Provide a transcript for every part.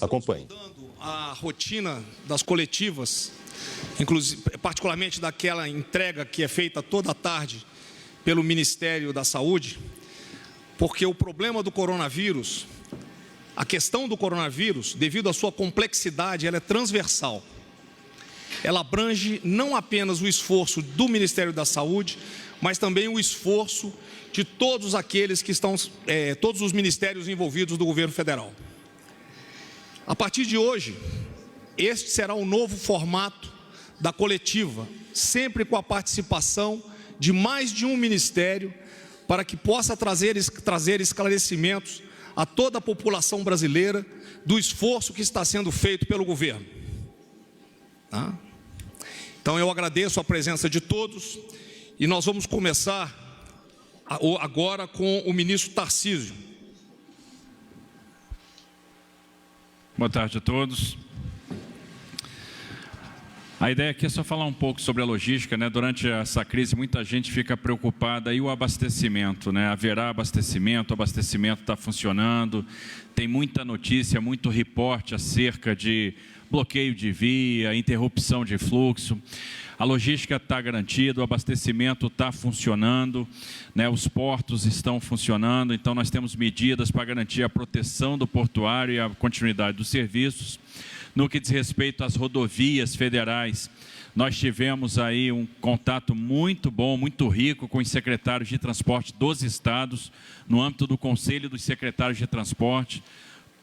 Acompanhe. A rotina das coletivas, inclusive, particularmente daquela entrega que é feita toda a tarde pelo Ministério da Saúde, porque o problema do coronavírus, a questão do coronavírus, devido à sua complexidade, ela é transversal. Ela abrange não apenas o esforço do Ministério da Saúde, mas também o esforço de todos aqueles que estão, todos os ministérios envolvidos do governo federal. A partir de hoje, este será o novo formato da coletiva, sempre com a participação de mais de um ministério, para que possa trazer esclarecimentos a toda a população brasileira do esforço que está sendo feito pelo governo. Tá? Então eu agradeço a presença de todos e nós vamos começar agora com o ministro Tarcísio. Boa tarde a todos. A ideia aqui é só falar um pouco sobre a logística, né? Durante essa crise, muita gente fica preocupada e o abastecimento, né? Haverá abastecimento, o abastecimento está funcionando, tem muita notícia, muito reporte acerca de bloqueio de via, interrupção de fluxo. A logística está garantida, o abastecimento está funcionando, né? Os portos estão funcionando, então nós temos medidas para garantir a proteção do portuário e a continuidade dos serviços. No que diz respeito às rodovias federais, nós tivemos aí um contato muito bom, muito rico com os secretários de transporte dos estados, no âmbito do Conselho dos Secretários de Transporte.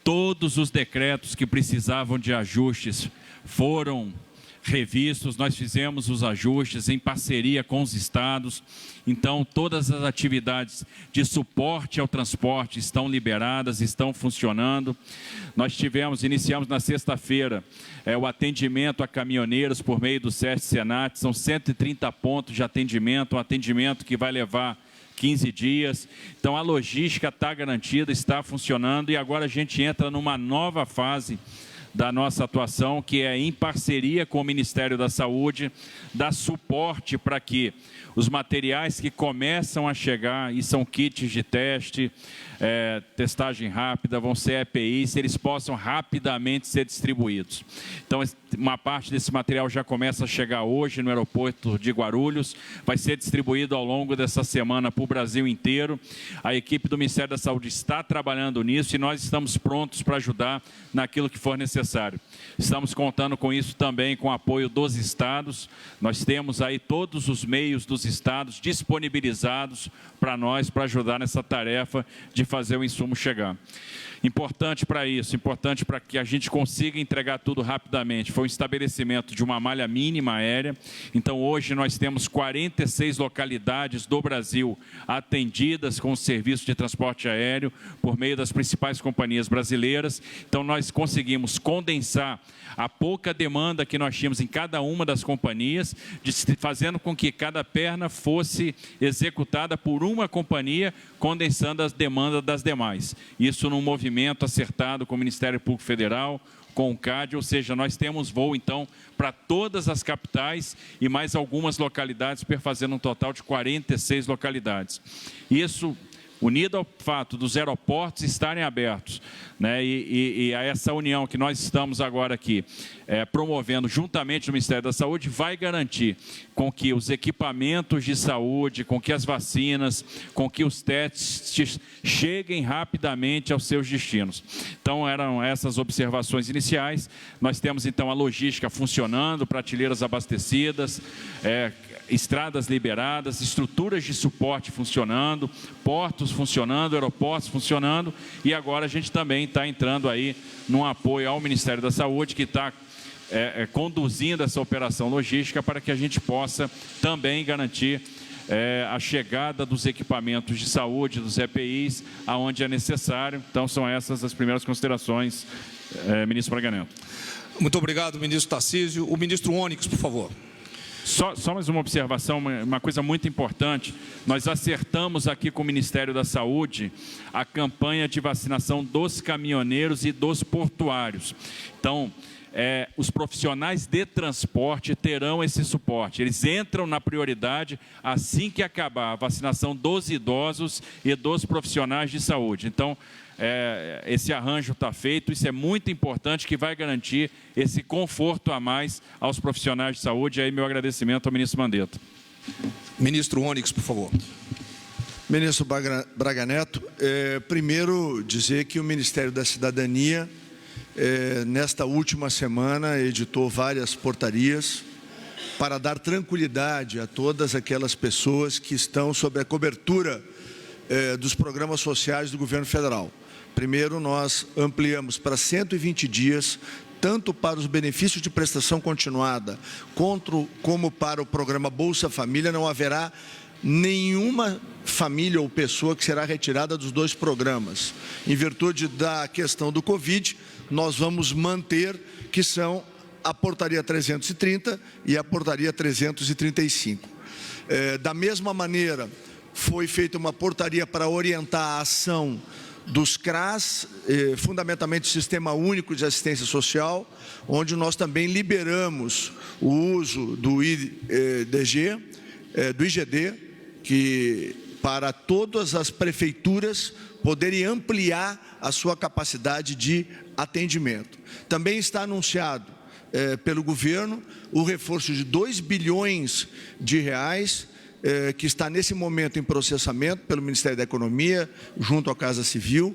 Todos os decretos que precisavam de ajustes foram revistos, nós fizemos os ajustes em parceria com os estados, então todas as atividades de suporte ao transporte estão liberadas, estão funcionando. Nós iniciamos na sexta-feira o atendimento a caminhoneiros por meio do SESC Senat, são 130 pontos de atendimento, um atendimento que vai levar 15 dias, então a logística está garantida, está funcionando e agora a gente entra numa nova fase da nossa atuação, que é em parceria com o Ministério da Saúde, dar suporte para que os materiais que começam a chegar, e são kits de teste, testagem rápida, vão ser EPIs, eles possam rapidamente ser distribuídos. Então, uma parte desse material já começa a chegar hoje no aeroporto de Guarulhos, vai ser distribuído ao longo dessa semana para o Brasil inteiro. A equipe do Ministério da Saúde está trabalhando nisso e nós estamos prontos para ajudar naquilo que for necessário. Estamos contando com isso também com o apoio dos estados. Nós temos aí todos os meios dos estados disponibilizados para nós, para ajudar nessa tarefa de fazer o insumo chegar. Importante para isso, importante para que a gente consiga entregar tudo rapidamente, foi o estabelecimento de uma malha mínima aérea. Então hoje nós temos 46 localidades do Brasil atendidas com o serviço de transporte aéreo por meio das principais companhias brasileiras. Então nós conseguimos condensar a pouca demanda que nós tínhamos em cada uma das companhias, fazendo com que cada perna fosse executada por uma companhia, condensando as demandas das demais. Isso num movimento acertado com o Ministério Público Federal, com o CAD, ou seja, nós temos voo, então, para todas as capitais e mais algumas localidades, perfazendo um total de 46 localidades. Isso unido ao fato dos aeroportos estarem abertos, né, e a essa união que nós estamos agora aqui promovendo juntamente no Ministério da Saúde, vai garantir com que os equipamentos de saúde, com que as vacinas, com que os testes cheguem rapidamente aos seus destinos. Então eram essas observações iniciais. Nós temos então a logística funcionando, prateleiras abastecidas, estradas liberadas, estruturas de suporte funcionando, portos funcionando, aeroportos funcionando, e agora a gente também está entrando aí num apoio ao Ministério da Saúde, que está conduzindo essa operação logística para que a gente possa também garantir a chegada dos equipamentos de saúde, dos EPIs, aonde é necessário. Então são essas as primeiras considerações, ministro Braga Neto. Muito obrigado, ministro Tarcísio. O ministro Onyx, por favor. Só mais uma observação, uma coisa muito importante. Nós acertamos aqui com o Ministério da Saúde a campanha de vacinação dos caminhoneiros e dos portuários. Então, os profissionais de transporte terão esse suporte. Eles entram na prioridade assim que acabar a vacinação dos idosos e dos profissionais de saúde. Então, esse arranjo está feito, isso é muito importante, que vai garantir esse conforto a mais aos profissionais de saúde. E aí, meu agradecimento ao ministro Mandetta. Ministro Onyx, por favor. Ministro Braga Neto, primeiro dizer que o Ministério da Cidadania, nesta última semana, editou várias portarias para dar tranquilidade a todas aquelas pessoas que estão sob a cobertura dos programas sociais do governo federal. Primeiro, nós ampliamos para 120 dias, tanto para os benefícios de prestação continuada, como para o programa Bolsa Família. Não haverá nenhuma família ou pessoa que será retirada dos dois programas. Em virtude da questão do Covid, nós vamos manter, que são a portaria 330 e a portaria 335. Da mesma maneira, foi feita uma portaria para orientar a ação dos CRAS, fundamentalmente o Sistema Único de Assistência Social, onde nós também liberamos o uso do IGD, que para todas as prefeituras poderem ampliar a sua capacidade de atendimento. Também está anunciado pelo governo o reforço de 2 bilhões de reais, que está nesse momento em processamento pelo Ministério da Economia, junto à Casa Civil,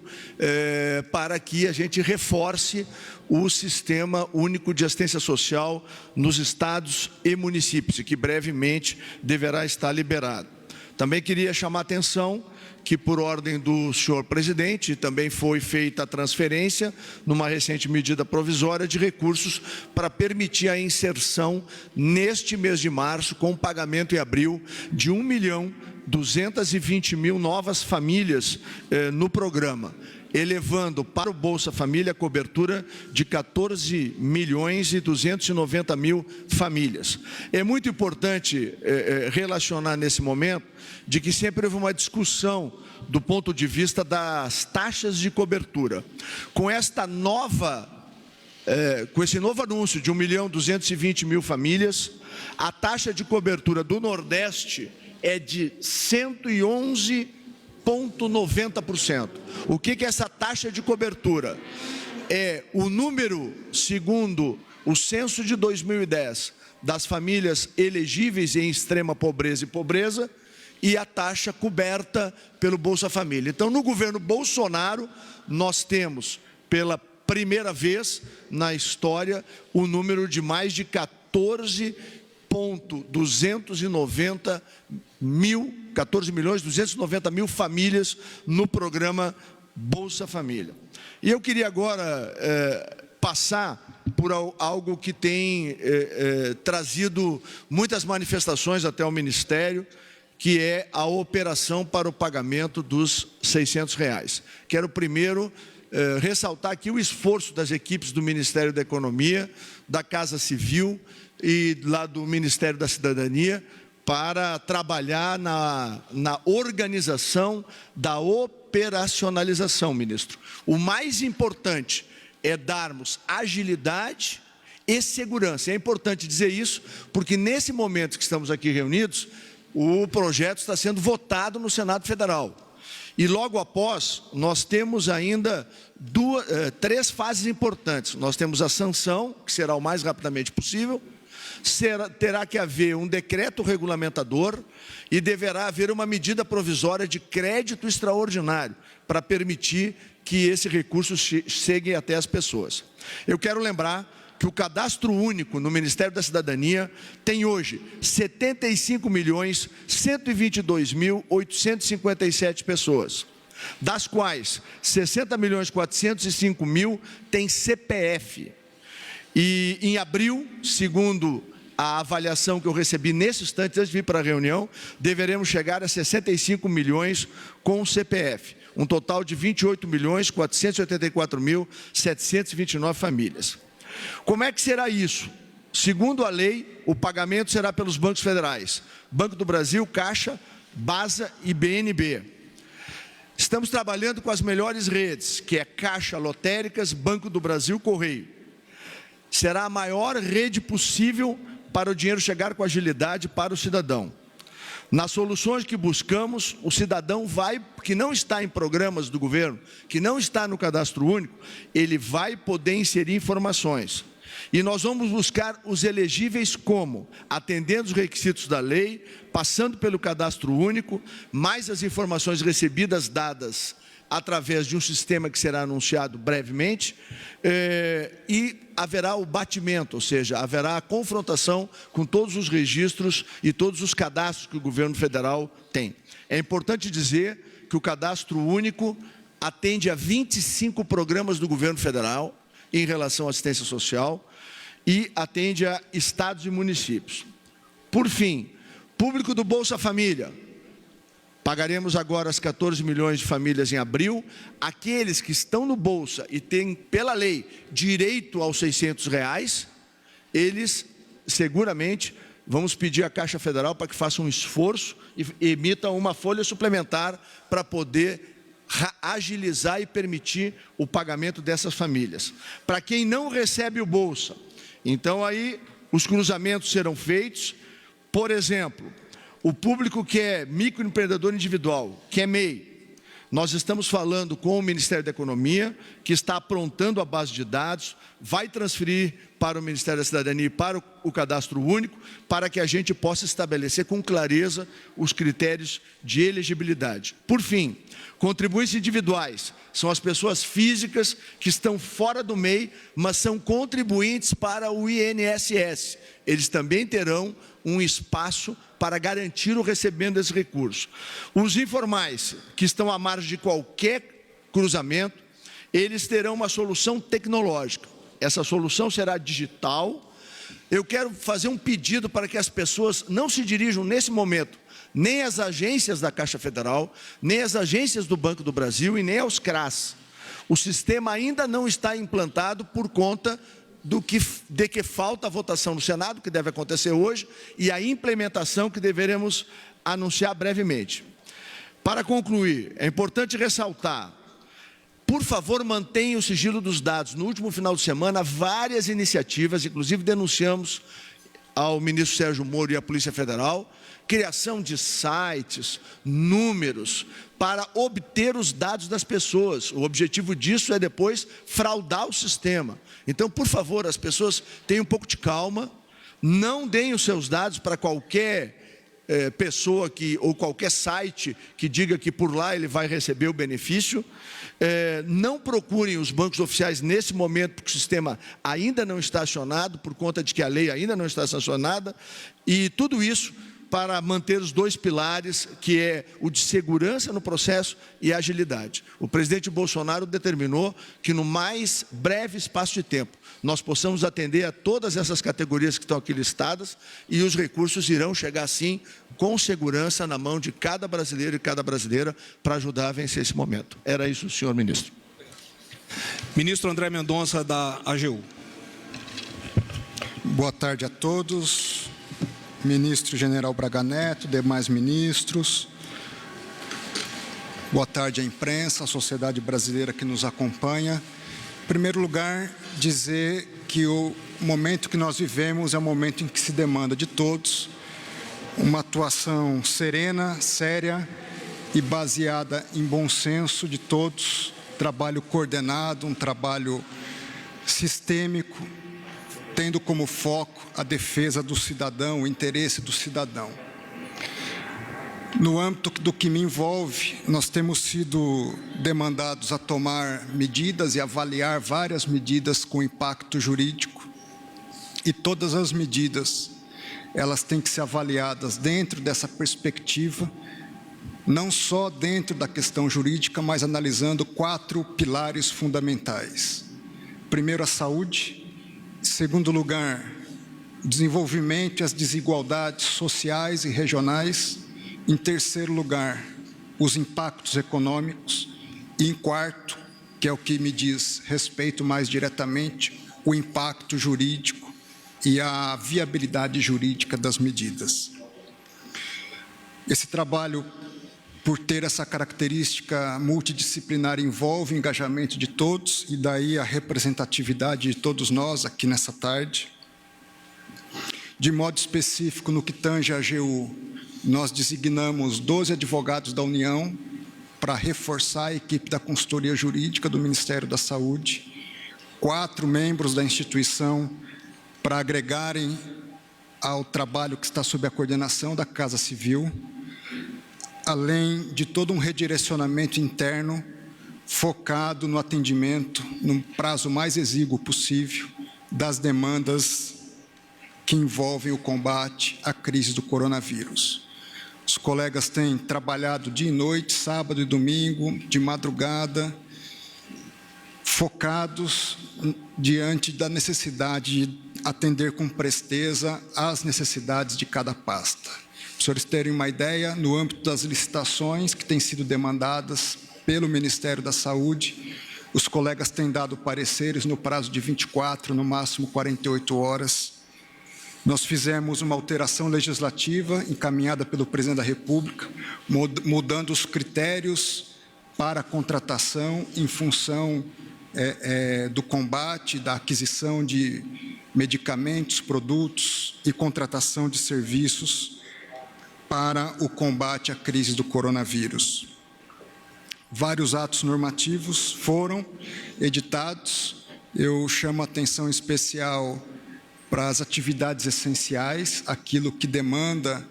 para que a gente reforce o Sistema Único de Assistência Social nos estados e municípios, e que brevemente deverá estar liberado. Também queria chamar a atenção que, por ordem do senhor presidente, também foi feita a transferência, numa recente medida provisória, de recursos para permitir a inserção, neste mês de março, com pagamento em abril, de 1.220.000 novas famílias no programa, elevando para o Bolsa Família a cobertura de 14.290.000 famílias. É muito importante relacionar nesse momento de que sempre houve uma discussão do ponto de vista das taxas de cobertura. Com esse novo anúncio de 1.220.000 famílias, a taxa de cobertura do Nordeste é de 111,90%. O que é essa taxa de cobertura? É o número, segundo o censo de 2010, das famílias elegíveis em extrema pobreza e pobreza, e a taxa coberta pelo Bolsa Família. Então, no governo Bolsonaro, nós temos, pela primeira vez na história, o número de mais de 14.290.000 famílias no programa Bolsa Família. E eu queria agora passar por algo que tem trazido muitas manifestações até o Ministério, que é a operação para o pagamento dos R$600. Quero primeiro ressaltar aqui o esforço das equipes do Ministério da Economia, da Casa Civil e lá do Ministério da Cidadania, para trabalhar na organização da operacionalização, ministro. O mais importante é darmos agilidade e segurança. É importante dizer isso, porque nesse momento que estamos aqui reunidos, o projeto está sendo votado no Senado Federal. E logo após, nós temos ainda três fases importantes. Nós temos a sanção, que será o mais rapidamente possível. Terá que haver um decreto regulamentador e deverá haver uma medida provisória de crédito extraordinário para permitir que esse recurso chegue até as pessoas. Eu quero lembrar que o cadastro único no Ministério da Cidadania tem hoje 75.122.857 pessoas, das quais 60.405.000 têm CPF. E em abril, segundo a avaliação que eu recebi nesse instante, antes de vir para a reunião, deveremos chegar a 65 milhões com CPF, um total de 28.484.729 famílias. Como é que será isso? Segundo a lei, o pagamento será pelos bancos federais, Banco do Brasil, Caixa, BASA e BNB. Estamos trabalhando com as melhores redes, que é Caixa, Lotéricas, Banco do Brasil, Correio. será a maior rede possível para o dinheiro chegar com agilidade para o cidadão. Nas soluções que buscamos, o cidadão que não está em programas do governo, que não está no cadastro único, ele vai poder inserir informações. E nós vamos buscar os elegíveis como? Atendendo os requisitos da lei, passando pelo cadastro único, mais as informações recebidas dadas através de um sistema que será anunciado brevemente, e haverá o batimento, ou seja, haverá a confrontação com todos os registros e todos os cadastros que o governo federal tem. É importante dizer que o cadastro único atende a 25 programas do governo federal em relação à assistência social e atende a estados e municípios. Por fim, público do Bolsa Família. Pagaremos agora as 14 milhões de famílias em abril. Aqueles que estão no Bolsa e têm, pela lei, direito aos R$600, eles seguramente vamos pedir à Caixa Federal para que faça um esforço e emita uma folha suplementar para poder agilizar e permitir o pagamento dessas famílias. Para quem não recebe o Bolsa, então aí os cruzamentos serão feitos. Por exemplo, o público que é microempreendedor individual, que é MEI, nós estamos falando com o Ministério da Economia, que está aprontando a base de dados, vai transferir para o Ministério da Cidadania e para o Cadastro Único, para que a gente possa estabelecer com clareza os critérios de elegibilidade. Por fim, contribuintes individuais são as pessoas físicas que estão fora do MEI, mas são contribuintes para o INSS. Eles também terão um espaço para garantir o recebimento desse recurso. Os informais, que estão à margem de qualquer cruzamento, eles terão uma solução tecnológica. Essa solução será digital. Eu quero fazer um pedido para que as pessoas não se dirijam nesse momento, nem às agências da Caixa Federal, nem às agências do Banco do Brasil e nem aos CRAs. O sistema ainda não está implantado por conta de que falta a votação no Senado, que deve acontecer hoje, e a implementação que deveremos anunciar brevemente. Para concluir, é importante ressaltar, por favor, mantenha o sigilo dos dados. No último final de semana, várias iniciativas, inclusive denunciamos ao ministro Sérgio Moro e à Polícia Federal, criação de sites, números, para obter os dados das pessoas. O objetivo disso é depois fraudar o sistema. Então, por favor, as pessoas tenham um pouco de calma, não deem os seus dados para qualquer pessoa ou qualquer site que diga que por lá ele vai receber o benefício. Não procurem os bancos oficiais nesse momento, porque o sistema ainda não está acionado, por conta de que a lei ainda não está sancionada, e tudo isso para manter os dois pilares, que é o de segurança no processo e agilidade. O presidente Bolsonaro determinou que no mais breve espaço de tempo nós possamos atender a todas essas categorias que estão aqui listadas, e os recursos irão chegar sim com segurança na mão de cada brasileiro e cada brasileira para ajudar a vencer esse momento. Era isso, senhor ministro. Ministro André Mendonça, da AGU. Boa tarde a todos. Ministro General Braga Neto, demais ministros. Boa tarde à imprensa, à sociedade brasileira que nos acompanha. Em primeiro lugar, dizer que o momento que nós vivemos é um momento em que se demanda de todos uma atuação serena, séria e baseada em bom senso de todos, trabalho coordenado, um trabalho sistêmico, tendo como foco a defesa do cidadão, o interesse do cidadão. No âmbito do que me envolve, nós temos sido demandados a tomar medidas e avaliar várias medidas com impacto jurídico, e todas as medidas, elas têm que ser avaliadas dentro dessa perspectiva, não só dentro da questão jurídica, mas analisando 4 pilares fundamentais. Primeiro, a saúde. Em segundo lugar, desenvolvimento e as desigualdades sociais e regionais. Em terceiro lugar, os impactos econômicos. E em quarto, que é o que me diz respeito mais diretamente, o impacto jurídico e a viabilidade jurídica das medidas. Esse trabalho por ter essa característica multidisciplinar, envolve o engajamento de todos, e daí a representatividade de todos nós aqui nessa tarde. De modo específico, no que tange à AGU, nós designamos 12 advogados da União para reforçar a equipe da consultoria jurídica do Ministério da Saúde, 4 membros da instituição para agregarem ao trabalho que está sob a coordenação da Casa Civil, além de todo um redirecionamento interno focado no atendimento, no prazo mais exíguo possível, das demandas que envolvem o combate à crise do coronavírus. Os colegas têm trabalhado dia e noite, sábado e domingo, de madrugada, focados diante da necessidade de atender com presteza às necessidades de cada pasta. Para os senhores terem uma ideia, no âmbito das licitações que têm sido demandadas pelo Ministério da Saúde, os colegas têm dado pareceres no prazo de 24, no máximo 48 horas. Nós fizemos uma alteração legislativa encaminhada pelo Presidente da República, mudando os critérios para a contratação em função do combate, da aquisição de medicamentos, produtos e contratação de serviços para o combate à crise do coronavírus. Vários atos normativos foram editados. Eu chamo a atenção especial para as atividades essenciais, aquilo que demanda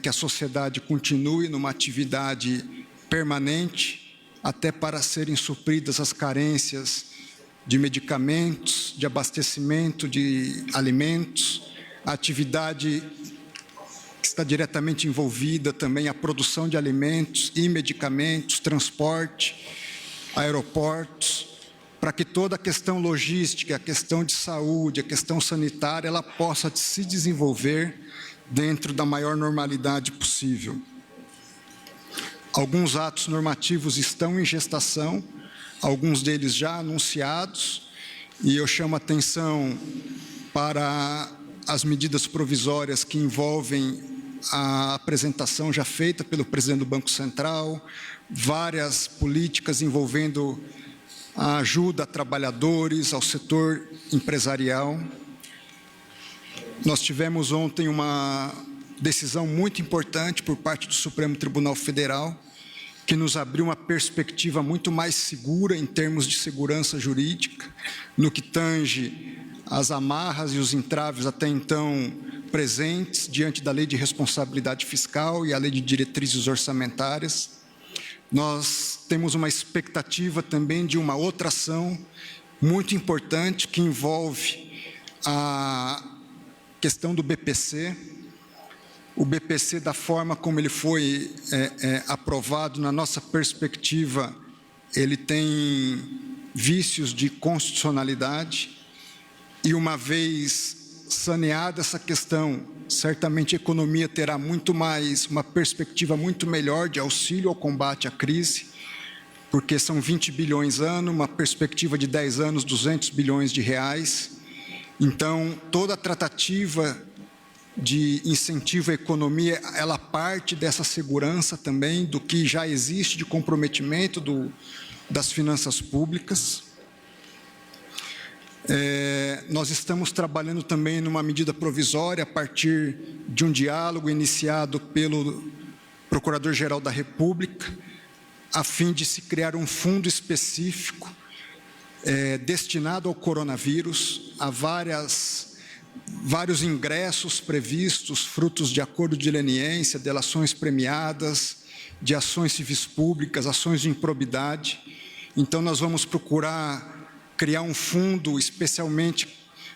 que a sociedade continue numa atividade permanente, até para serem supridas as carências de medicamentos, de abastecimento de alimentos, a atividade que está diretamente envolvida também a produção de alimentos e medicamentos, transporte, aeroportos, para que toda a questão logística, a questão de saúde, a questão sanitária, ela possa se desenvolver dentro da maior normalidade possível. Alguns atos normativos estão em gestação, alguns deles já anunciados, e eu chamo a atenção para as medidas provisórias que envolvem a apresentação já feita pelo presidente do Banco Central, várias políticas envolvendo a ajuda a trabalhadores, ao setor empresarial. Nós tivemos ontem uma decisão muito importante por parte do Supremo Tribunal Federal, que nos abriu uma perspectiva muito mais segura em termos de segurança jurídica, no que tange as amarras e os entraves até então presentes diante da Lei de Responsabilidade Fiscal e a Lei de Diretrizes Orçamentárias. Nós temos uma expectativa também de uma outra ação muito importante que envolve a questão do BPC. O BPC, da forma como ele foi aprovado, na nossa perspectiva, ele tem vícios de constitucionalidade, e uma vez saneada essa questão, certamente a economia terá muito mais, uma perspectiva muito melhor de auxílio ao combate à crise, porque são 20 bilhões ano, uma perspectiva de 10 anos, 200 bilhões de reais. Então, toda a tratativa de incentivo à economia, ela parte dessa segurança também, do que já existe de comprometimento das finanças públicas. Nós estamos trabalhando também numa medida provisória a partir de um diálogo iniciado pelo Procurador-Geral da República, a fim de se criar um fundo específico destinado ao coronavírus, a vários ingressos previstos, frutos de acordo de leniência, delações premiadas, de ações civis públicas, ações de improbidade. Então, nós vamos procurar criar um fundo especialmente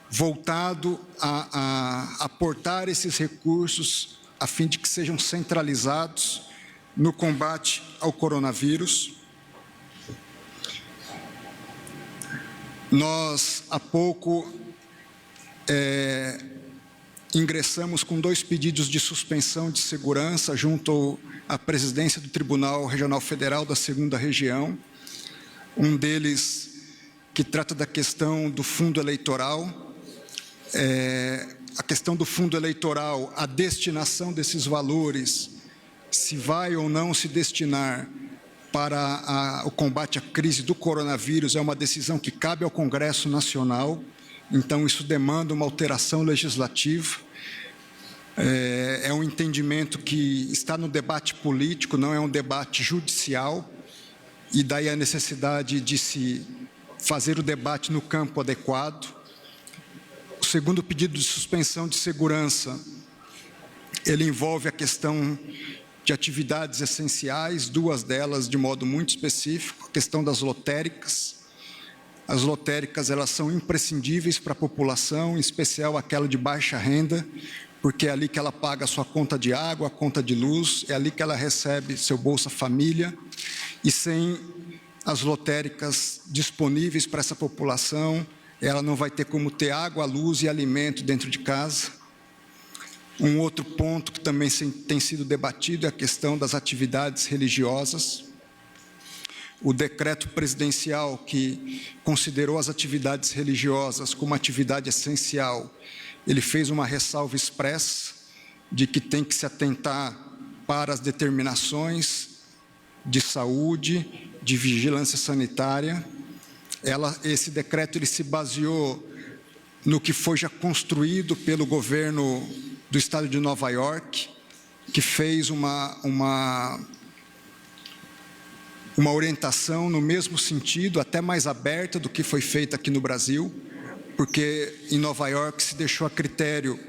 voltado a aportar esses recursos a fim de que sejam centralizados no combate ao coronavírus. Nós, há pouco, ingressamos com 2 pedidos de suspensão de segurança junto à presidência do Tribunal Regional Federal da 2ª Região. Um deles que trata da questão do fundo eleitoral. A questão do fundo eleitoral, a destinação desses valores se vai ou não se destinar para o combate à crise do coronavírus é uma decisão que cabe ao Congresso Nacional, então isso demanda uma alteração legislativa. É um entendimento que está no debate político, não é um debate judicial, e daí a necessidade de se fazer o debate no campo adequado. O segundo pedido de suspensão de segurança, ele envolve a questão de atividades essenciais, duas delas de modo muito específico, a questão das lotéricas. As lotéricas, elas são imprescindíveis para a população, em especial aquela de baixa renda, porque é ali que ela paga a sua conta de água, a conta de luz, é ali que ela recebe seu Bolsa Família, e sem as lotéricas disponíveis para essa população, ela não vai ter como ter água, luz e alimento dentro de casa. Um outro ponto que também tem sido debatido é a questão das atividades religiosas. O decreto presidencial que considerou as atividades religiosas como atividade essencial, ele fez uma ressalva expressa de que tem que se atentar para as determinações de saúde, de vigilância sanitária. Esse decreto ele se baseou no que foi já construído pelo governo do estado de Nova York, que fez uma orientação no mesmo sentido, até mais aberta do que foi feita aqui no Brasil, porque em Nova York se deixou a critério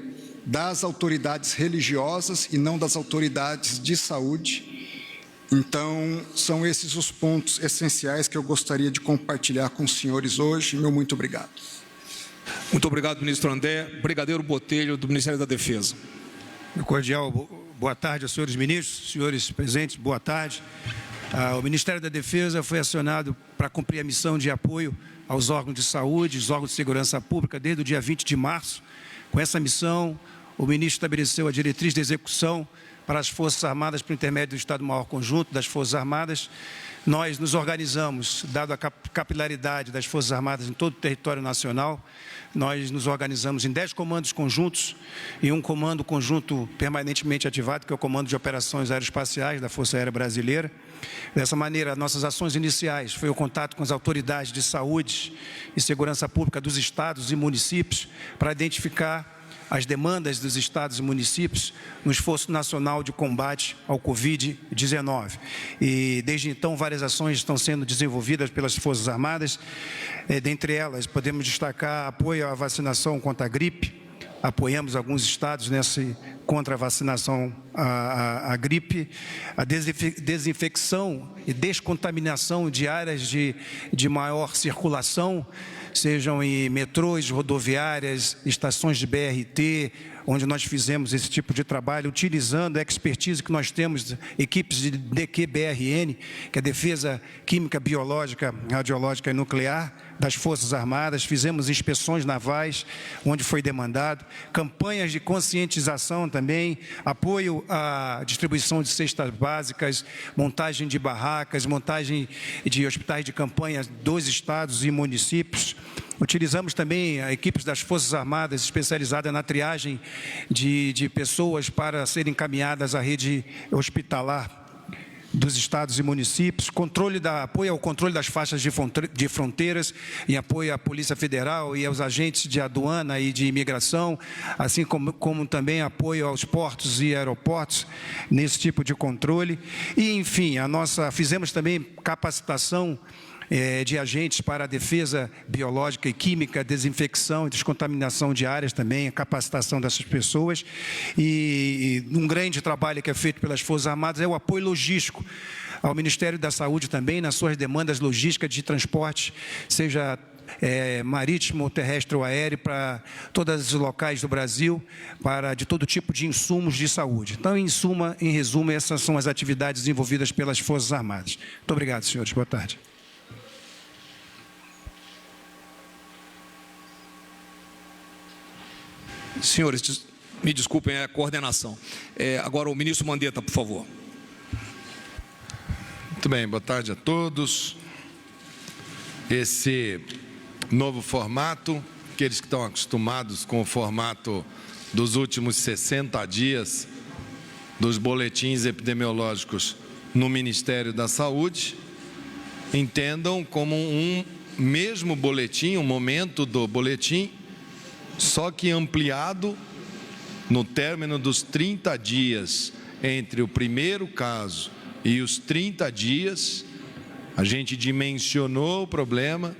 das autoridades religiosas e não das autoridades de saúde. Então, são esses os pontos essenciais que eu gostaria de compartilhar com os senhores hoje. Meu muito obrigado. Muito obrigado, ministro André. Brigadeiro Botelho, do Ministério da Defesa. Meu cordial boa tarde aos senhores ministros, senhores presentes, boa tarde. O Ministério da Defesa foi acionado para cumprir a missão de apoio aos órgãos de saúde, os órgãos de segurança pública, desde o dia 20 de março. Com essa missão, o ministro estabeleceu a diretriz de execução para as Forças Armadas, por intermédio do Estado-Maior Conjunto das Forças Armadas. Nós nos organizamos, dado a capilaridade das Forças Armadas em todo o território nacional, nós nos organizamos em 10 comandos conjuntos e um comando conjunto permanentemente ativado, que é o Comando de Operações Aeroespaciais da Força Aérea Brasileira. Dessa maneira, nossas ações iniciais foi o contato com as autoridades de saúde e segurança pública dos estados e municípios para identificar as demandas dos estados e municípios no esforço nacional de combate ao Covid-19. E, desde então, várias ações estão sendo desenvolvidas pelas Forças Armadas. Dentre elas, podemos destacar apoio à vacinação contra a gripe. Apoiamos alguns estados contra a vacinação à gripe, a desinfecção e descontaminação de áreas de maior circulação, sejam em metrôs, rodoviárias, estações de BRT, onde nós fizemos esse tipo de trabalho, utilizando a expertise que nós temos, equipes de DQBRN, que é a Defesa Química, Biológica, Radiológica e Nuclear, das Forças Armadas. Fizemos inspeções navais, onde foi demandado, campanhas de conscientização também, apoio à distribuição de cestas básicas, montagem de barracas, montagem de hospitais de campanha dos estados e municípios. Utilizamos também equipes das Forças Armadas especializadas na triagem de pessoas para serem encaminhadas à rede hospitalar dos estados e municípios, apoio ao controle das faixas de fronteiras, em apoio à Polícia Federal e aos agentes de aduana e de imigração, assim como também apoio aos portos e aeroportos nesse tipo de controle. E, enfim, fizemos também capacitação de agentes para a defesa biológica e química, desinfecção e descontaminação de áreas também, a capacitação dessas pessoas. E um grande trabalho que é feito pelas Forças Armadas é o apoio logístico ao Ministério da Saúde também, nas suas demandas logísticas de transporte, seja marítimo, terrestre ou aéreo, para todos os locais do Brasil, de todo tipo de insumos de saúde. Então, em resumo, essas são as atividades desenvolvidas pelas Forças Armadas. Muito obrigado, senhores. Boa tarde. Senhores, me desculpem, é a coordenação. Agora o ministro Mandetta, por favor. Muito bem, boa tarde a todos. Esse novo formato, aqueles que estão acostumados com o formato dos últimos 60 dias, dos boletins epidemiológicos no Ministério da Saúde, entendam como um mesmo boletim, um momento do boletim, só que ampliado no término dos 30 dias entre o primeiro caso e os 30 dias, a gente dimensionou o problema.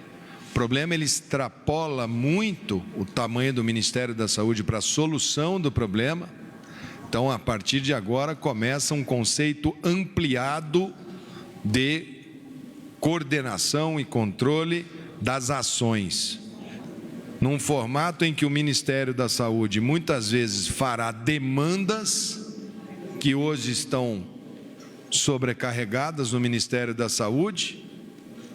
O problema ele extrapola muito o tamanho do Ministério da Saúde para a solução do problema. Então, a partir de agora, começa um conceito ampliado de coordenação e controle das ações, num formato em que o Ministério da Saúde muitas vezes fará demandas que hoje estão sobrecarregadas no Ministério da Saúde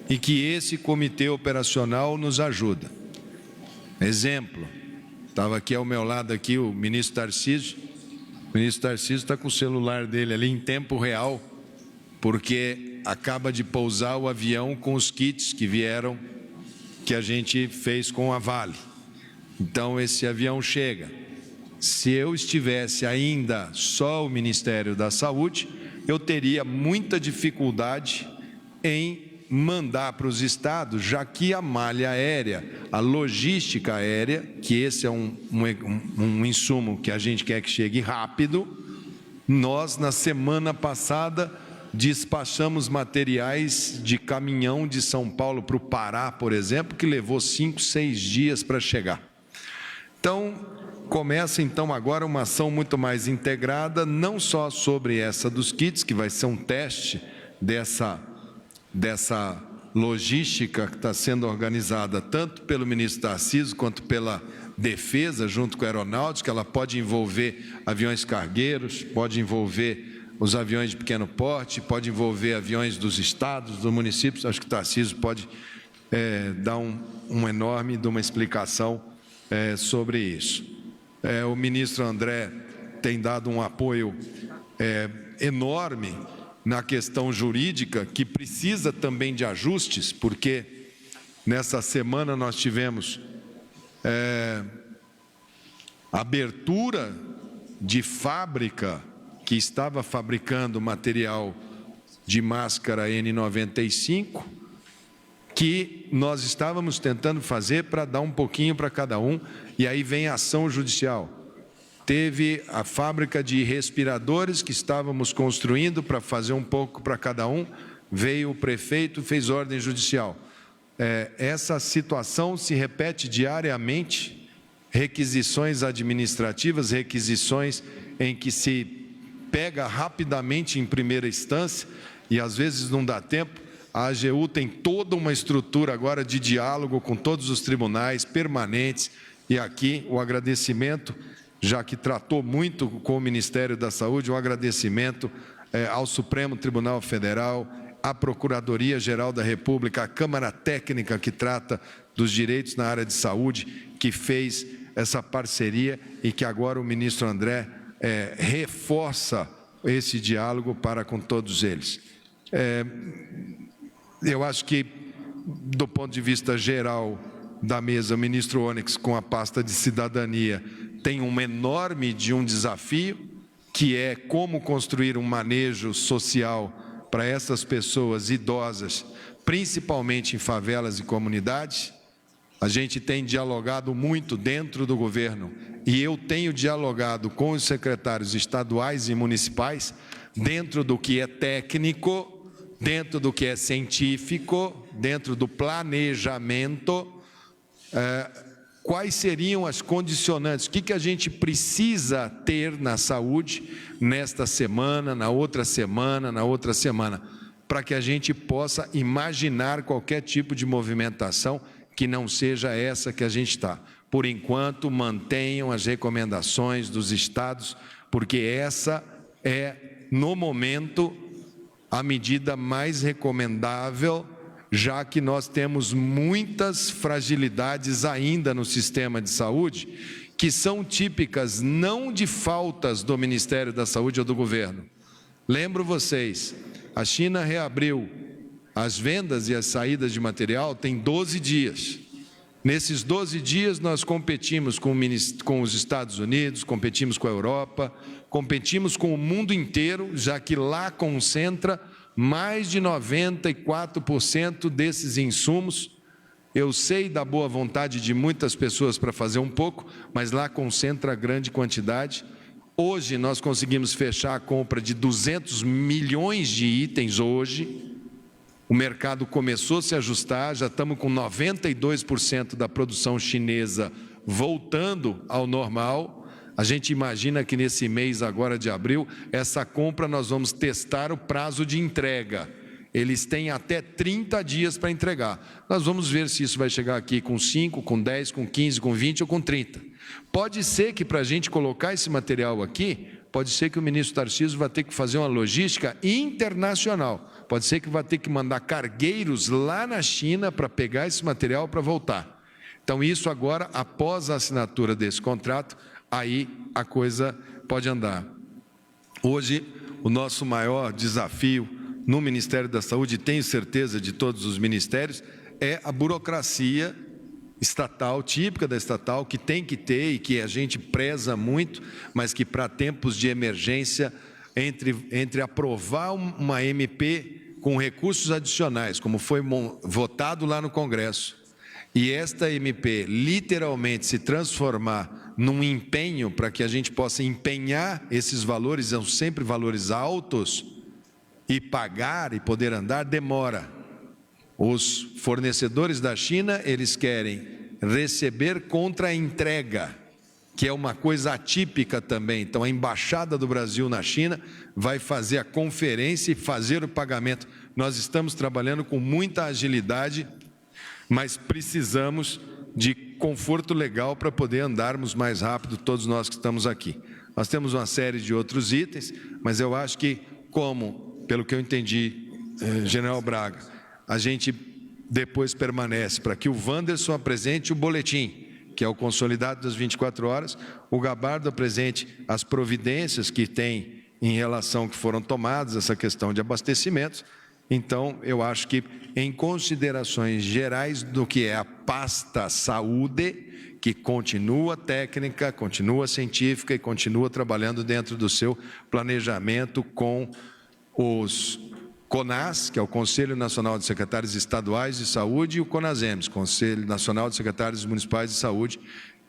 e que esse comitê operacional nos ajuda. Exemplo, estava aqui ao meu lado aqui o ministro Tarcísio. O ministro Tarcísio está com o celular dele ali em tempo real, porque acaba de pousar o avião com os kits que vieram, que a gente fez com a Vale. Então esse avião chega. Se eu estivesse ainda só o Ministério da Saúde, eu teria muita dificuldade em mandar para os estados, já que a malha aérea, a logística aérea, que esse é um insumo que a gente quer que chegue rápido, nós na semana passada despachamos materiais de caminhão de São Paulo para o Pará, por exemplo, que levou 5, 6 dias para chegar. Então, começa então agora uma ação muito mais integrada, não só sobre essa dos kits, que vai ser um teste dessa logística que está sendo organizada tanto pelo ministro Tarcísio quanto pela Defesa, junto com a Aeronáutica. Ela pode envolver aviões cargueiros, pode envolver os aviões de pequeno porte, pode envolver aviões dos estados, dos municípios. Acho que o Tarcísio pode dar um enorme de uma explicação sobre isso. O ministro André tem dado um apoio enorme na questão jurídica, que precisa também de ajustes, porque nessa semana nós tivemos abertura de fábrica que estava fabricando material de máscara N95, que nós estávamos tentando fazer para dar um pouquinho para cada um, e aí vem a ação judicial. Teve a fábrica de respiradores que estávamos construindo para fazer um pouco para cada um, veio o prefeito, fez ordem judicial. Essa situação se repete diariamente, requisições administrativas, requisições em que se pega rapidamente em primeira instância e às vezes não dá tempo. A AGU tem toda uma estrutura agora de diálogo com todos os tribunais permanentes, e aqui o agradecimento, já que tratou muito com o Ministério da Saúde, um agradecimento ao Supremo Tribunal Federal, à Procuradoria-Geral da República, à Câmara Técnica que trata dos direitos na área de saúde, que fez essa parceria e que agora o ministro André reforça esse diálogo para com todos eles. Eu acho que, do ponto de vista geral da mesa, o ministro Onyx, com a pasta de cidadania, tem um enorme desafio, que é como construir um manejo social para essas pessoas idosas, principalmente em favelas e comunidades. A gente tem dialogado muito dentro do governo, e eu tenho dialogado com os secretários estaduais e municipais, dentro do que é técnico, dentro do que é científico, dentro do planejamento, quais seriam as condicionantes, o que a gente precisa ter na saúde nesta semana, na outra semana, para que a gente possa imaginar qualquer tipo de movimentação que não seja essa que a gente está. Por enquanto, mantenham as recomendações dos estados, porque essa é, no momento, a medida mais recomendável, já que nós temos muitas fragilidades ainda no sistema de saúde, que são típicas não de faltas do Ministério da Saúde ou do governo. Lembro vocês, a China reabriu as vendas e as saídas de material tem 12 dias. Nesses 12 dias, nós competimos com os Estados Unidos, competimos com a Europa, competimos com o mundo inteiro, já que lá concentra mais de 94% desses insumos. Eu sei da boa vontade de muitas pessoas para fazer um pouco, mas lá concentra a grande quantidade. Hoje, nós conseguimos fechar a compra de 200 milhões de itens hoje. O mercado começou a se ajustar, já estamos com 92% da produção chinesa voltando ao normal. A gente imagina que nesse mês agora de abril, essa compra nós vamos testar o prazo de entrega. Eles têm até 30 dias para entregar. Nós vamos ver se isso vai chegar aqui com 5, com 10, com 15, com 20 ou com 30. Pode ser que para a gente colocar esse material aqui, pode ser que o ministro Tarcísio vai ter que fazer uma logística internacional. Pode ser que vai ter que mandar cargueiros lá na China para pegar esse material para voltar. Então, isso agora, após a assinatura desse contrato, aí a coisa pode andar. Hoje, o nosso maior desafio no Ministério da Saúde, tenho certeza de todos os ministérios, é a burocracia estatal, típica da estatal, que tem que ter e que a gente preza muito, mas que para tempos de emergência, entre aprovar uma MP com recursos adicionais, como foi votado lá no Congresso, e esta MP literalmente se transformar num empenho para que a gente possa empenhar esses valores, são sempre valores altos, e pagar e poder andar, demora. Os fornecedores da China, eles querem receber contra a entrega, que é uma coisa atípica também. Então, a Embaixada do Brasil na China vai fazer a conferência e fazer o pagamento. Nós estamos trabalhando com muita agilidade, mas precisamos de conforto legal para poder andarmos mais rápido, todos nós que estamos aqui. Nós temos uma série de outros itens, mas eu acho que, pelo que eu entendi, General Braga, a gente depois permanece para que o Wanderson apresente o boletim, que é o consolidado das 24 horas, o Gabardo apresente as providências que tem em relação que foram tomadas, essa questão de abastecimentos. Então, eu acho que, em considerações gerais do que é a pasta saúde, que continua técnica, continua científica e continua trabalhando dentro do seu planejamento com os CONAS, que é o Conselho Nacional de Secretários Estaduais de Saúde, e o CONASEMS, Conselho Nacional de Secretários Municipais de Saúde,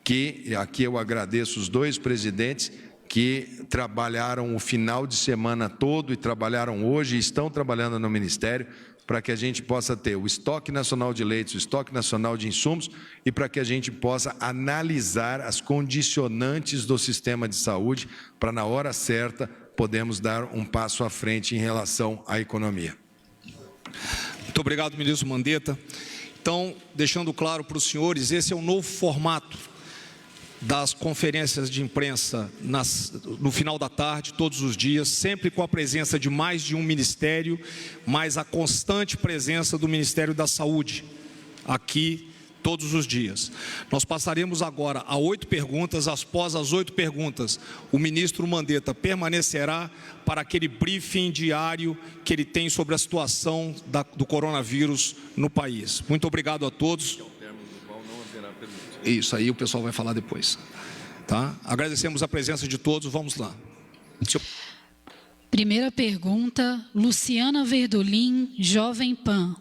que aqui eu agradeço os dois presidentes que trabalharam o final de semana todo e trabalharam hoje e estão trabalhando no Ministério para que a gente possa ter o estoque nacional de leitos, o estoque nacional de insumos e para que a gente possa analisar as condicionantes do sistema de saúde para, na hora certa, podemos dar um passo à frente em relação à economia. Muito obrigado, ministro Mandetta. Então, deixando claro para os senhores, esse é o novo formato das conferências de imprensa no final da tarde, todos os dias, sempre com a presença de mais de um ministério, mas a constante presença do Ministério da Saúde, aqui, todos os dias. Nós passaremos agora a 8 perguntas. Após as 8 perguntas, o ministro Mandetta permanecerá para aquele briefing diário que ele tem sobre a situação do coronavírus no país. Muito obrigado a todos. Isso aí o pessoal vai falar depois. Tá? Agradecemos a presença de todos. Vamos lá. Primeira pergunta, Luciana Verdolim, Jovem Pan.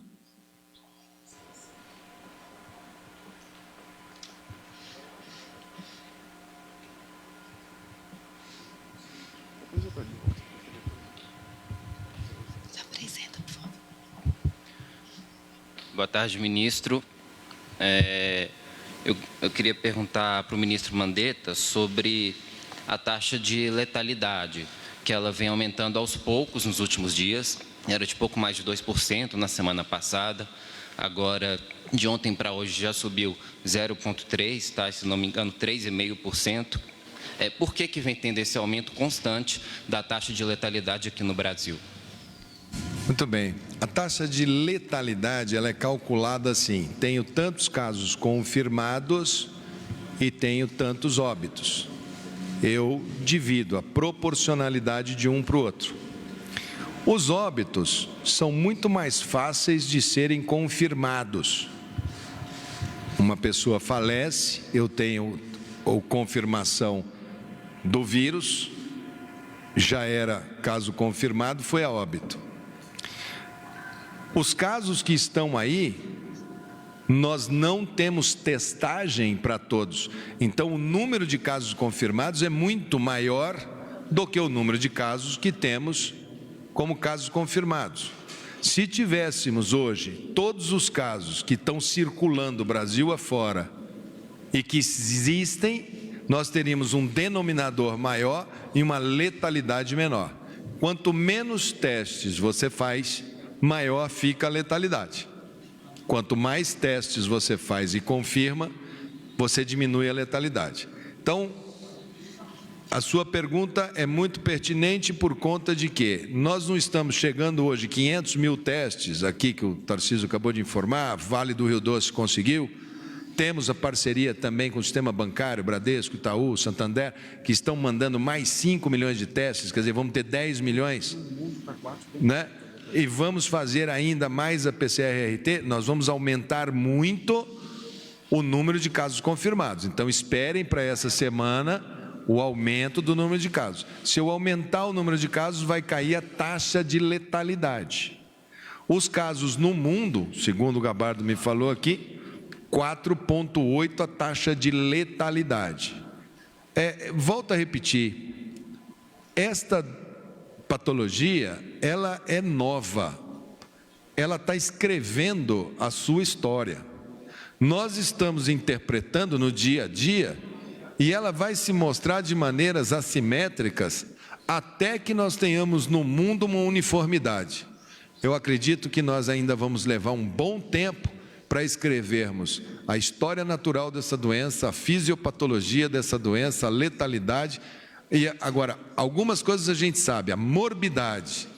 Boa tarde, ministro. Eu queria perguntar para o ministro Mandetta sobre a taxa de letalidade, que ela vem aumentando aos poucos nos últimos dias. Era de pouco mais de 2% na semana passada. Agora, de ontem para hoje, já subiu 0,3%, tá? Se não me engano, 3,5%. Por que vem tendo esse aumento constante da taxa de letalidade aqui no Brasil? Muito bem. A taxa de letalidade ela é calculada assim: tenho tantos casos confirmados e tenho tantos óbitos. Eu divido a proporcionalidade de um para o outro. Os óbitos são muito mais fáceis de serem confirmados. uma pessoa falece, eu tenho a confirmação do vírus, já era caso confirmado, foi a óbito. Os casos que estão aí, nós não temos testagem para todos. Então, o número de casos confirmados é muito maior do que o número de casos que temos como casos confirmados. Se tivéssemos hoje todos os casos que estão circulando o Brasil afora e que existem, nós teríamos um denominador maior e uma letalidade menor. Quanto menos testes você faz, maior fica a letalidade. Quanto mais testes você faz e confirma, você diminui a letalidade. Então, a sua pergunta é muito pertinente por conta de que nós não estamos chegando hoje 500 mil testes aqui que o Tarcísio acabou de informar, Vale do Rio Doce conseguiu. Temos a parceria também com o sistema bancário, Bradesco, Itaú, Santander, que estão mandando mais 5 milhões de testes, quer dizer, vamos ter 10 milhões, né? E vamos fazer ainda mais a PCR-RT, nós vamos aumentar muito o número de casos confirmados. Então, esperem para essa semana o aumento do número de casos. Se eu aumentar o número de casos, vai cair a taxa de letalidade. Os casos no mundo, segundo o Gabardo me falou aqui, 4,8 a taxa de letalidade. Volto a repetir, esta patologia, ela é nova, ela está escrevendo a sua história. Nós estamos interpretando no dia a dia e ela vai se mostrar de maneiras assimétricas até que nós tenhamos no mundo uma uniformidade. Eu acredito que nós ainda vamos levar um bom tempo para escrevermos a história natural dessa doença, a fisiopatologia dessa doença, a letalidade. E agora, algumas coisas a gente sabe, a morbidade,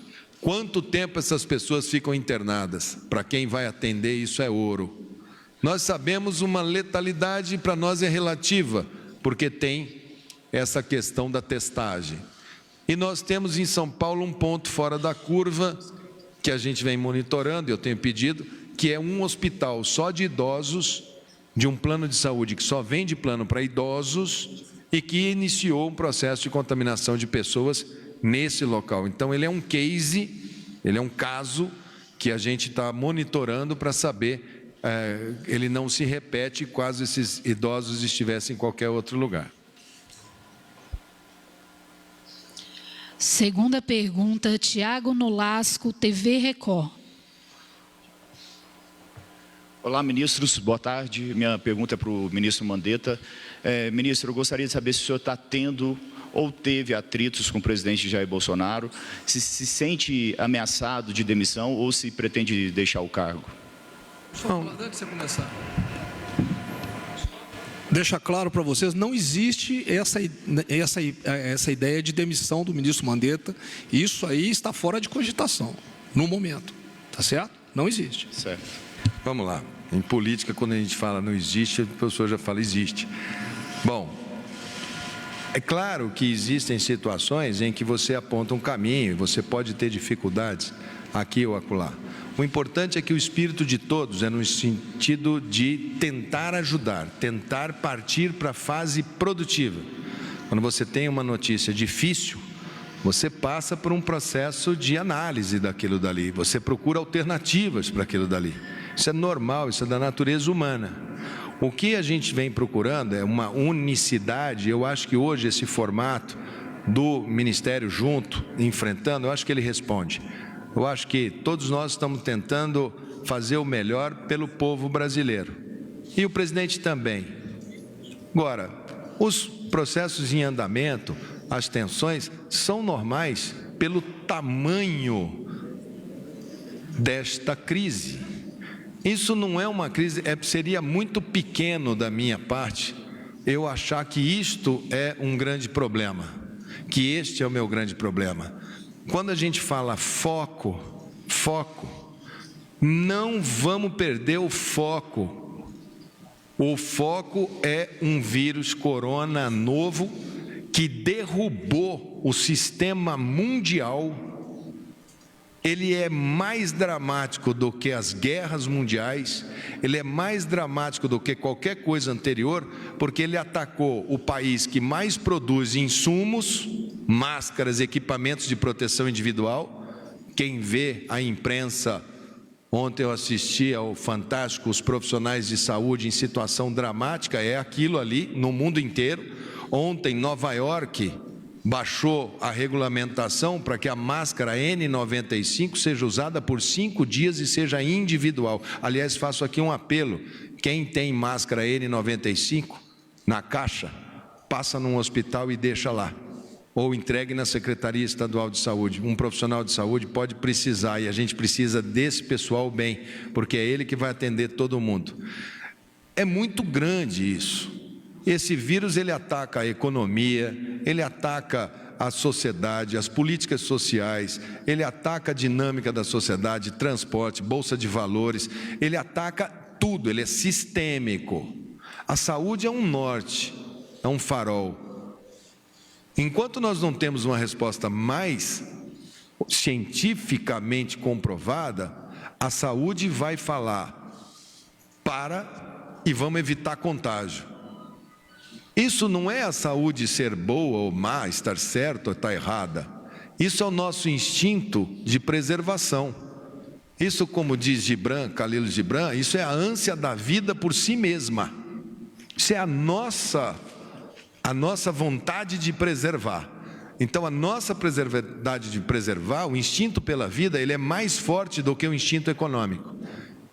quanto tempo essas pessoas ficam internadas, para quem vai atender isso é ouro. Nós sabemos uma letalidade para nós é relativa, porque tem essa questão da testagem. E nós temos em São Paulo um ponto fora da curva, que a gente vem monitorando, eu tenho pedido, que é um hospital só de idosos, de um plano de saúde que só vende plano para idosos, e que iniciou um processo de contaminação de pessoas nesse local. Então, ele é um case, ele é um caso que a gente está monitorando para saber, ele não se repete caso esses idosos estivessem em qualquer outro lugar. Segunda pergunta, Tiago Nolasco, TV Record. Olá, ministros, boa tarde. Minha pergunta é para o ministro Mandetta. Ministro, eu gostaria de saber se o senhor está tendo ou teve atritos com o presidente Jair Bolsonaro, se sente ameaçado de demissão ou se pretende deixar o cargo. Antes de você começar, deixa claro para vocês, não existe essa ideia de demissão do ministro Mandetta. Isso aí está fora de cogitação, no momento, tá certo? Não existe. Certo. Vamos lá. Em política, quando a gente fala não existe, a pessoa já fala existe. Bom, é claro que existem situações em que você aponta um caminho e você pode ter dificuldades aqui ou acolá. O importante é que o espírito de todos é no sentido de tentar ajudar, tentar partir para a fase produtiva. Quando você tem uma notícia difícil, você passa por um processo de análise daquilo dali, você procura alternativas para aquilo dali. Isso é normal, isso é da natureza humana. O que a gente vem procurando é uma unicidade. Eu acho que hoje esse formato do Ministério junto, enfrentando, eu acho que ele responde. Eu acho que todos nós estamos tentando fazer o melhor pelo povo brasileiro. E o presidente também. Agora, os processos em andamento, as tensões, são normais pelo tamanho desta crise. Isso não é uma crise, seria muito pequeno da minha parte eu achar que isto é um grande problema, que este é o meu grande problema. Quando a gente fala foco, não vamos perder o foco. O foco é um vírus corona novo que derrubou o sistema mundial ele é mais dramático do que as guerras mundiais, ele é mais dramático do que qualquer coisa anterior, porque ele atacou o país que mais produz insumos, máscaras, equipamentos de proteção individual. Quem vê a imprensa, ontem eu assisti ao Fantástico, os profissionais de saúde em situação dramática, é aquilo ali no mundo inteiro. Ontem, Nova York baixou a regulamentação para que a máscara N95 seja usada por 5 dias e seja individual. Aliás, faço aqui um apelo: quem tem máscara N95 na caixa, passa num hospital e deixa lá, ou entregue na Secretaria Estadual de Saúde. Um profissional de saúde pode precisar, e a gente precisa desse pessoal bem, porque é ele que vai atender todo mundo. É muito grande isso. Esse vírus, ele ataca a economia, ele ataca a sociedade, as políticas sociais, ele ataca a dinâmica da sociedade, transporte, bolsa de valores, ele ataca tudo, ele é sistêmico. A saúde é um norte, é um farol. Enquanto nós não temos uma resposta mais cientificamente comprovada, a saúde vai falar: para e vamos evitar contágio. Isso não é a saúde ser boa ou má, estar certa ou estar errada. Isso é o nosso instinto de preservação. Isso, como diz Gibran, Khalil Gibran, isso é a ânsia da vida por si mesma. Isso é a nossa vontade de preservar. Então, a nossa vontade de preservar, o instinto pela vida, ele é mais forte do que o instinto econômico.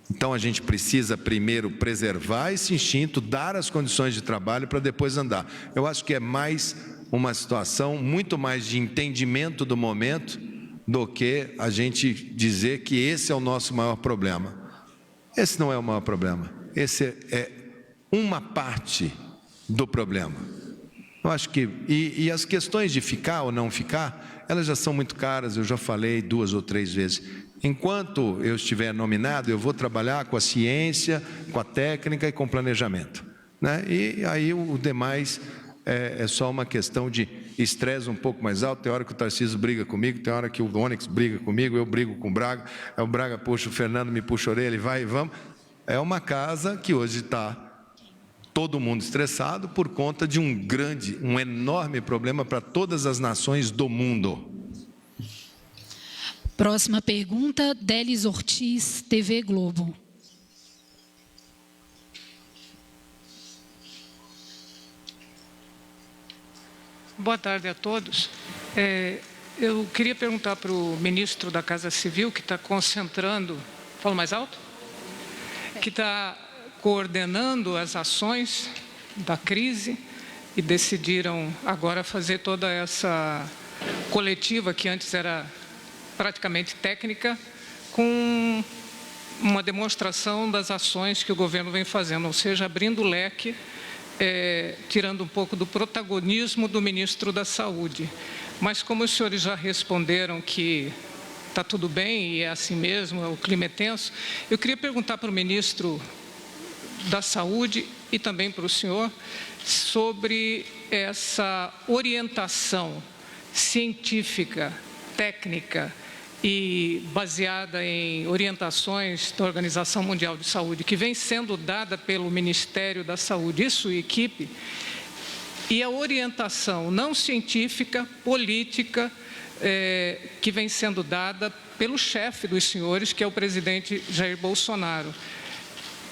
Então, a gente precisa primeiro preservar esse instinto, dar as condições de trabalho para depois andar. Eu acho que é mais uma situação, muito mais de entendimento do momento, do que a gente dizer que esse é o nosso maior problema. Esse não é o maior problema. Esse é uma parte do problema. Eu acho que, e as questões de ficar ou não ficar, elas já são muito caras, eu já falei 2 ou 3 vezes. Enquanto eu estiver nominado, eu vou trabalhar com a ciência, com a técnica e com o planejamento, né? E aí o demais é só uma questão de estresse um pouco mais alto. Tem hora que o Tarcísio briga comigo, tem hora que o Onyx briga comigo, eu brigo com o Braga, o Braga puxa, o Fernando me puxa a orelha e vai e vamos. É uma casa que hoje está todo mundo estressado por conta de um enorme problema para todas as nações do mundo. Próxima pergunta, Délis Ortiz, TV Globo. Boa tarde a todos. Eu queria perguntar para o ministro da Casa Civil, que está concentrando... Falo mais alto? Que está coordenando as ações da crise e decidiram agora fazer toda essa coletiva que antes era praticamente técnica, com uma demonstração das ações que o governo vem fazendo, ou seja, abrindo o leque, tirando um pouco do protagonismo do ministro da Saúde. Mas como os senhores já responderam que está tudo bem e é assim mesmo, o clima é tenso, eu queria perguntar para o ministro da Saúde e também para o senhor sobre essa orientação científica, técnica e baseada em orientações da Organização Mundial de Saúde, que vem sendo dada pelo Ministério da Saúde e sua equipe, e a orientação não científica, política, que vem sendo dada pelo chefe dos senhores, que é o presidente Jair Bolsonaro.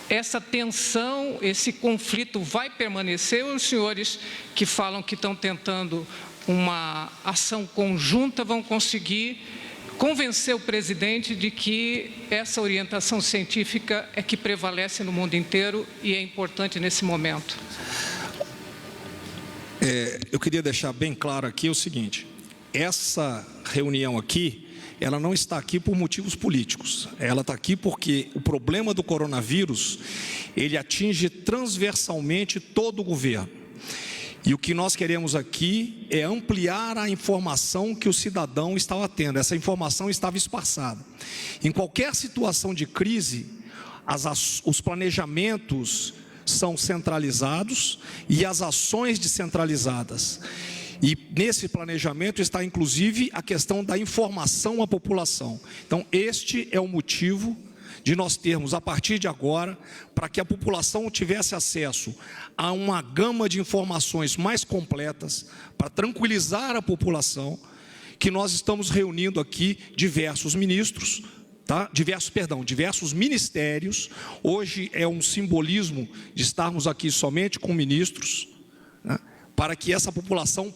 Essa tensão, esse conflito vai permanecer, ou os senhores que falam que estão tentando uma ação conjunta vão conseguir convencer o presidente de que essa orientação científica é que prevalece no mundo inteiro e é importante nesse momento? Eu queria deixar bem claro aqui o seguinte: essa reunião aqui, ela não está aqui por motivos políticos. Ela está aqui porque o problema do coronavírus, ele atinge transversalmente todo o governo. E o que nós queremos aqui é ampliar a informação que o cidadão estava tendo. Essa informação estava esparçada. Em qualquer situação de crise, os planejamentos são centralizados e as ações descentralizadas. E nesse planejamento está, inclusive, a questão da informação à população. Então, este é o motivo de nós termos, a partir de agora, para que a população tivesse acesso a uma gama de informações mais completas, para tranquilizar a população, que nós estamos reunindo aqui diversos ministros, tá? Diversos ministérios. Hoje é um simbolismo de estarmos aqui somente com ministros, né? Para que essa população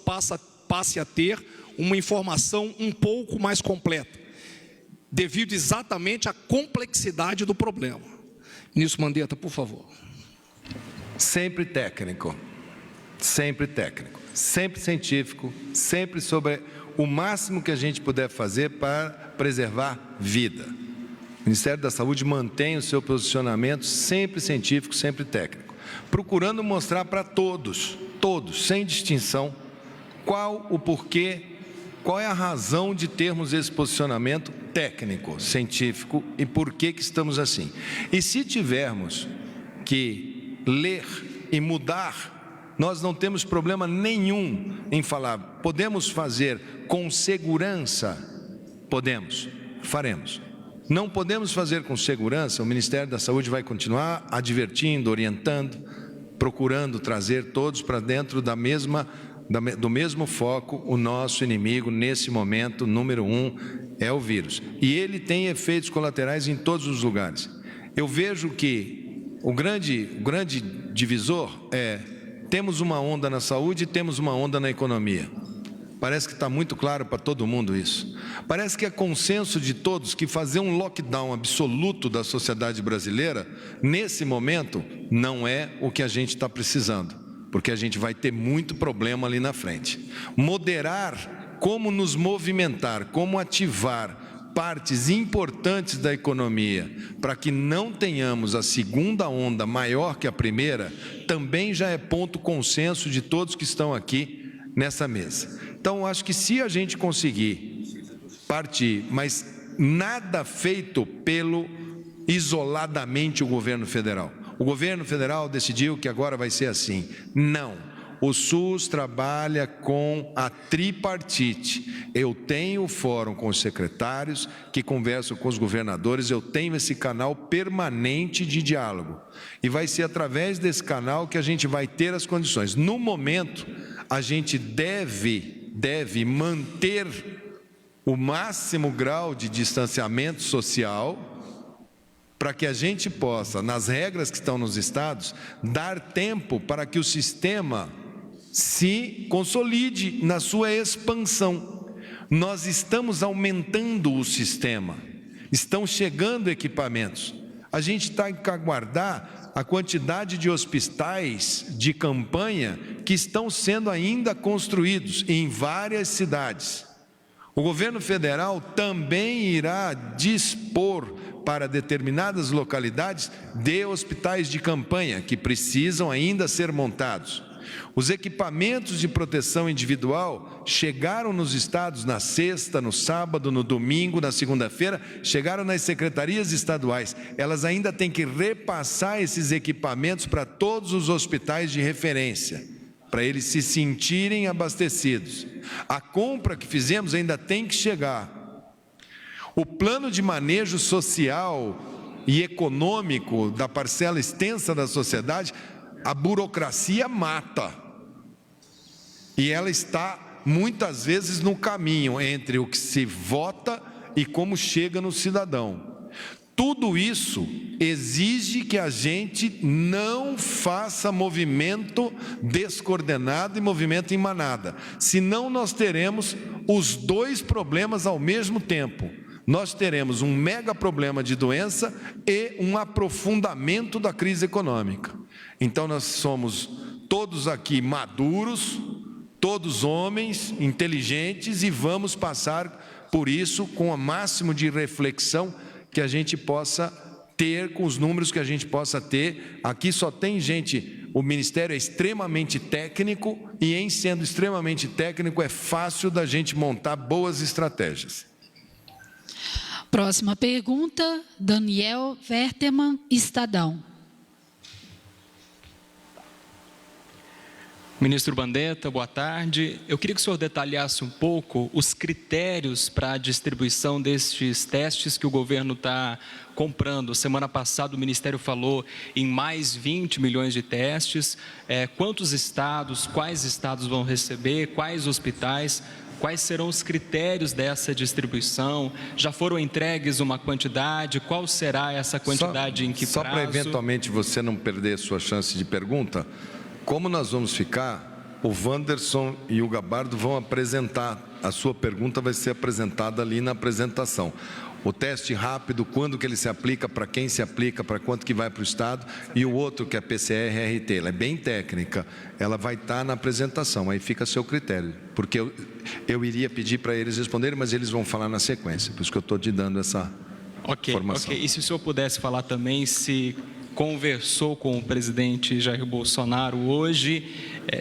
passe a ter uma informação um pouco mais completa, devido exatamente à complexidade do problema. Ministro Mandetta, por favor. Sempre técnico, sempre científico, sempre sobre o máximo que a gente puder fazer para preservar vida. O Ministério da Saúde mantém o seu posicionamento sempre científico, sempre técnico, procurando mostrar para todos, sem distinção, qual o porquê, qual é a razão de termos esse posicionamento técnico, científico e por que estamos assim. E se tivermos que ler e mudar, nós não temos problema nenhum em falar. Podemos fazer com segurança? Podemos, faremos. Não podemos fazer com segurança, o Ministério da Saúde vai continuar advertindo, orientando, procurando trazer todos para dentro do mesmo foco. O nosso inimigo, nesse momento, número 1, é o vírus. E ele tem efeitos colaterais em todos os lugares. Eu vejo que o grande divisor é: temos uma onda na saúde e temos uma onda na economia. Parece que está muito claro para todo mundo isso. Parece que é consenso de todos que fazer um lockdown absoluto da sociedade brasileira, nesse momento, não é o que a gente está precisando, porque a gente vai ter muito problema ali na frente. Moderar como nos movimentar, como ativar partes importantes da economia, para que não tenhamos a segunda onda maior que a primeira, também já é ponto consenso de todos que estão aqui nessa mesa. Então, acho que se a gente conseguir partir, mas nada feito pelo isoladamente o governo federal. O governo federal decidiu que agora vai ser assim. Não. O SUS trabalha com a tripartite. Eu tenho o fórum com os secretários, que conversam com os governadores, eu tenho esse canal permanente de diálogo. E vai ser através desse canal que a gente vai ter as condições. No momento, a gente deve manter o máximo grau de distanciamento social, para que a gente possa, nas regras que estão nos estados, dar tempo para que o sistema se consolide na sua expansão. Nós estamos aumentando o sistema, estão chegando equipamentos. A gente tem que aguardar a quantidade de hospitais de campanha que estão sendo ainda construídos em várias cidades. O governo federal também irá dispor para determinadas localidades de hospitais de campanha que precisam ainda ser montados. Os equipamentos de proteção individual chegaram nos estados na sexta, no sábado, no domingo, na segunda-feira, chegaram nas secretarias estaduais. Elas ainda têm que repassar esses equipamentos para todos os hospitais de referência, para eles se sentirem abastecidos. A compra que fizemos ainda tem que chegar. O plano de manejo social e econômico da parcela extensa da sociedade, a burocracia mata. E ela está, muitas vezes, no caminho entre o que se vota e como chega no cidadão. Tudo isso exige que a gente não faça movimento descoordenado e movimento em manada. Senão nós teremos os dois problemas ao mesmo tempo. Nós teremos um mega problema de doença e um aprofundamento da crise econômica. Então nós somos todos aqui maduros, todos homens, inteligentes, e vamos passar por isso com o máximo de reflexão que a gente possa ter, com os números que a gente possa ter. Aqui só tem gente, o Ministério é extremamente técnico, e em sendo extremamente técnico é fácil da gente montar boas estratégias. Próxima pergunta, Daniel Verteman, Estadão. Ministro Mandetta, boa tarde. Eu queria que o senhor detalhasse um pouco os critérios para a distribuição destes testes que o governo está comprando. Semana passada o Ministério falou em mais 20 milhões de testes. Quantos estados, quais estados vão receber, quais hospitais? Quais serão os critérios dessa distribuição? Já foram entregues uma quantidade? Qual será essa quantidade, em que prazo? Só para eventualmente você não perder sua chance de pergunta, como nós vamos ficar, o Wanderson e o Gabardo vão apresentar, a sua pergunta vai ser apresentada ali na apresentação. O teste rápido, quando que ele se aplica, para quem se aplica, para quanto que vai para o Estado, e o outro que é PCR-RT, ela é bem técnica, ela vai estar na apresentação, aí fica a seu critério, porque eu iria pedir para eles responderem, mas eles vão falar na sequência, por isso que eu estou te dando essa informação. Ok, e se o senhor pudesse falar também se conversou com o presidente Jair Bolsonaro hoje,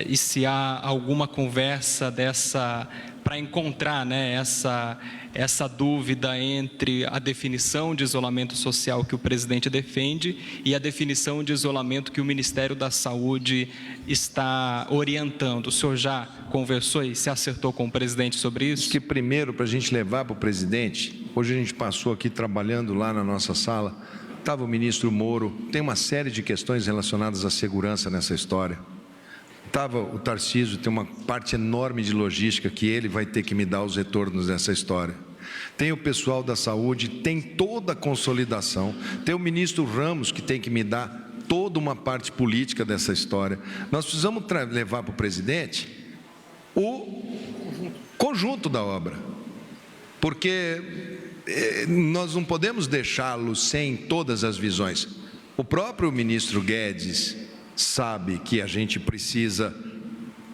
e se há alguma conversa dessa para encontrar, né, essa dúvida entre a definição de isolamento social que o presidente defende e a definição de isolamento que o Ministério da Saúde está orientando. O senhor já conversou e se acertou com o presidente sobre isso? Acho que primeiro, para a gente levar para o presidente, hoje a gente passou aqui trabalhando lá na nossa sala, estava o ministro Moro, tem uma série de questões relacionadas à segurança nessa história. Estava o Tarcísio, tem uma parte enorme de logística que ele vai ter que me dar os retornos dessa história. Tem o pessoal da saúde, tem toda a consolidação. Tem o ministro Ramos, que tem que me dar toda uma parte política dessa história. Nós precisamos levar para o presidente o conjunto da obra, porque nós não podemos deixá-lo sem todas as visões. O próprio ministro Guedes sabe que a gente precisa,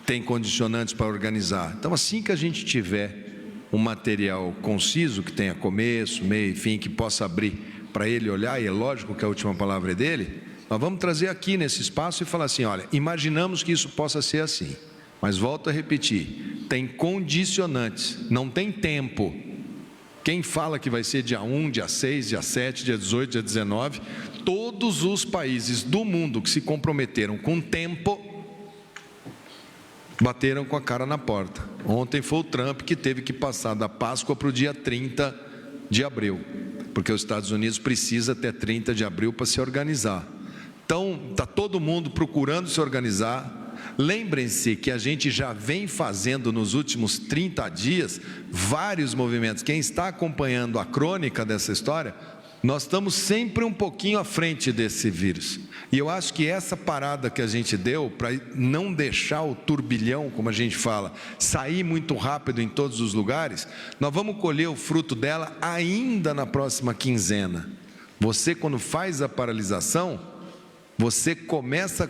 tem condicionantes para organizar. Então, assim que a gente tiver um material conciso, que tenha começo, meio e fim, que possa abrir para ele olhar, e é lógico que a última palavra é dele, nós vamos trazer aqui nesse espaço e falar assim, olha, imaginamos que isso possa ser assim, mas volto a repetir, tem condicionantes, não tem tempo. Quem fala que vai ser dia 1, dia 6, dia 7, dia 18, dia 19, todos os países do mundo que se comprometeram com tempo, bateram com a cara na porta. Ontem foi o Trump que teve que passar da Páscoa para o dia 30 de abril, porque os Estados Unidos precisa até 30 de abril para se organizar. Então, está todo mundo procurando se organizar. Lembrem-se que a gente já vem fazendo nos últimos 30 dias vários movimentos. Quem está acompanhando a crônica dessa história, nós estamos sempre um pouquinho à frente desse vírus. E eu acho que essa parada que a gente deu, para não deixar o turbilhão, como a gente fala, sair muito rápido em todos os lugares, nós vamos colher o fruto dela ainda na próxima quinzena. Você, quando faz a paralisação, você começa...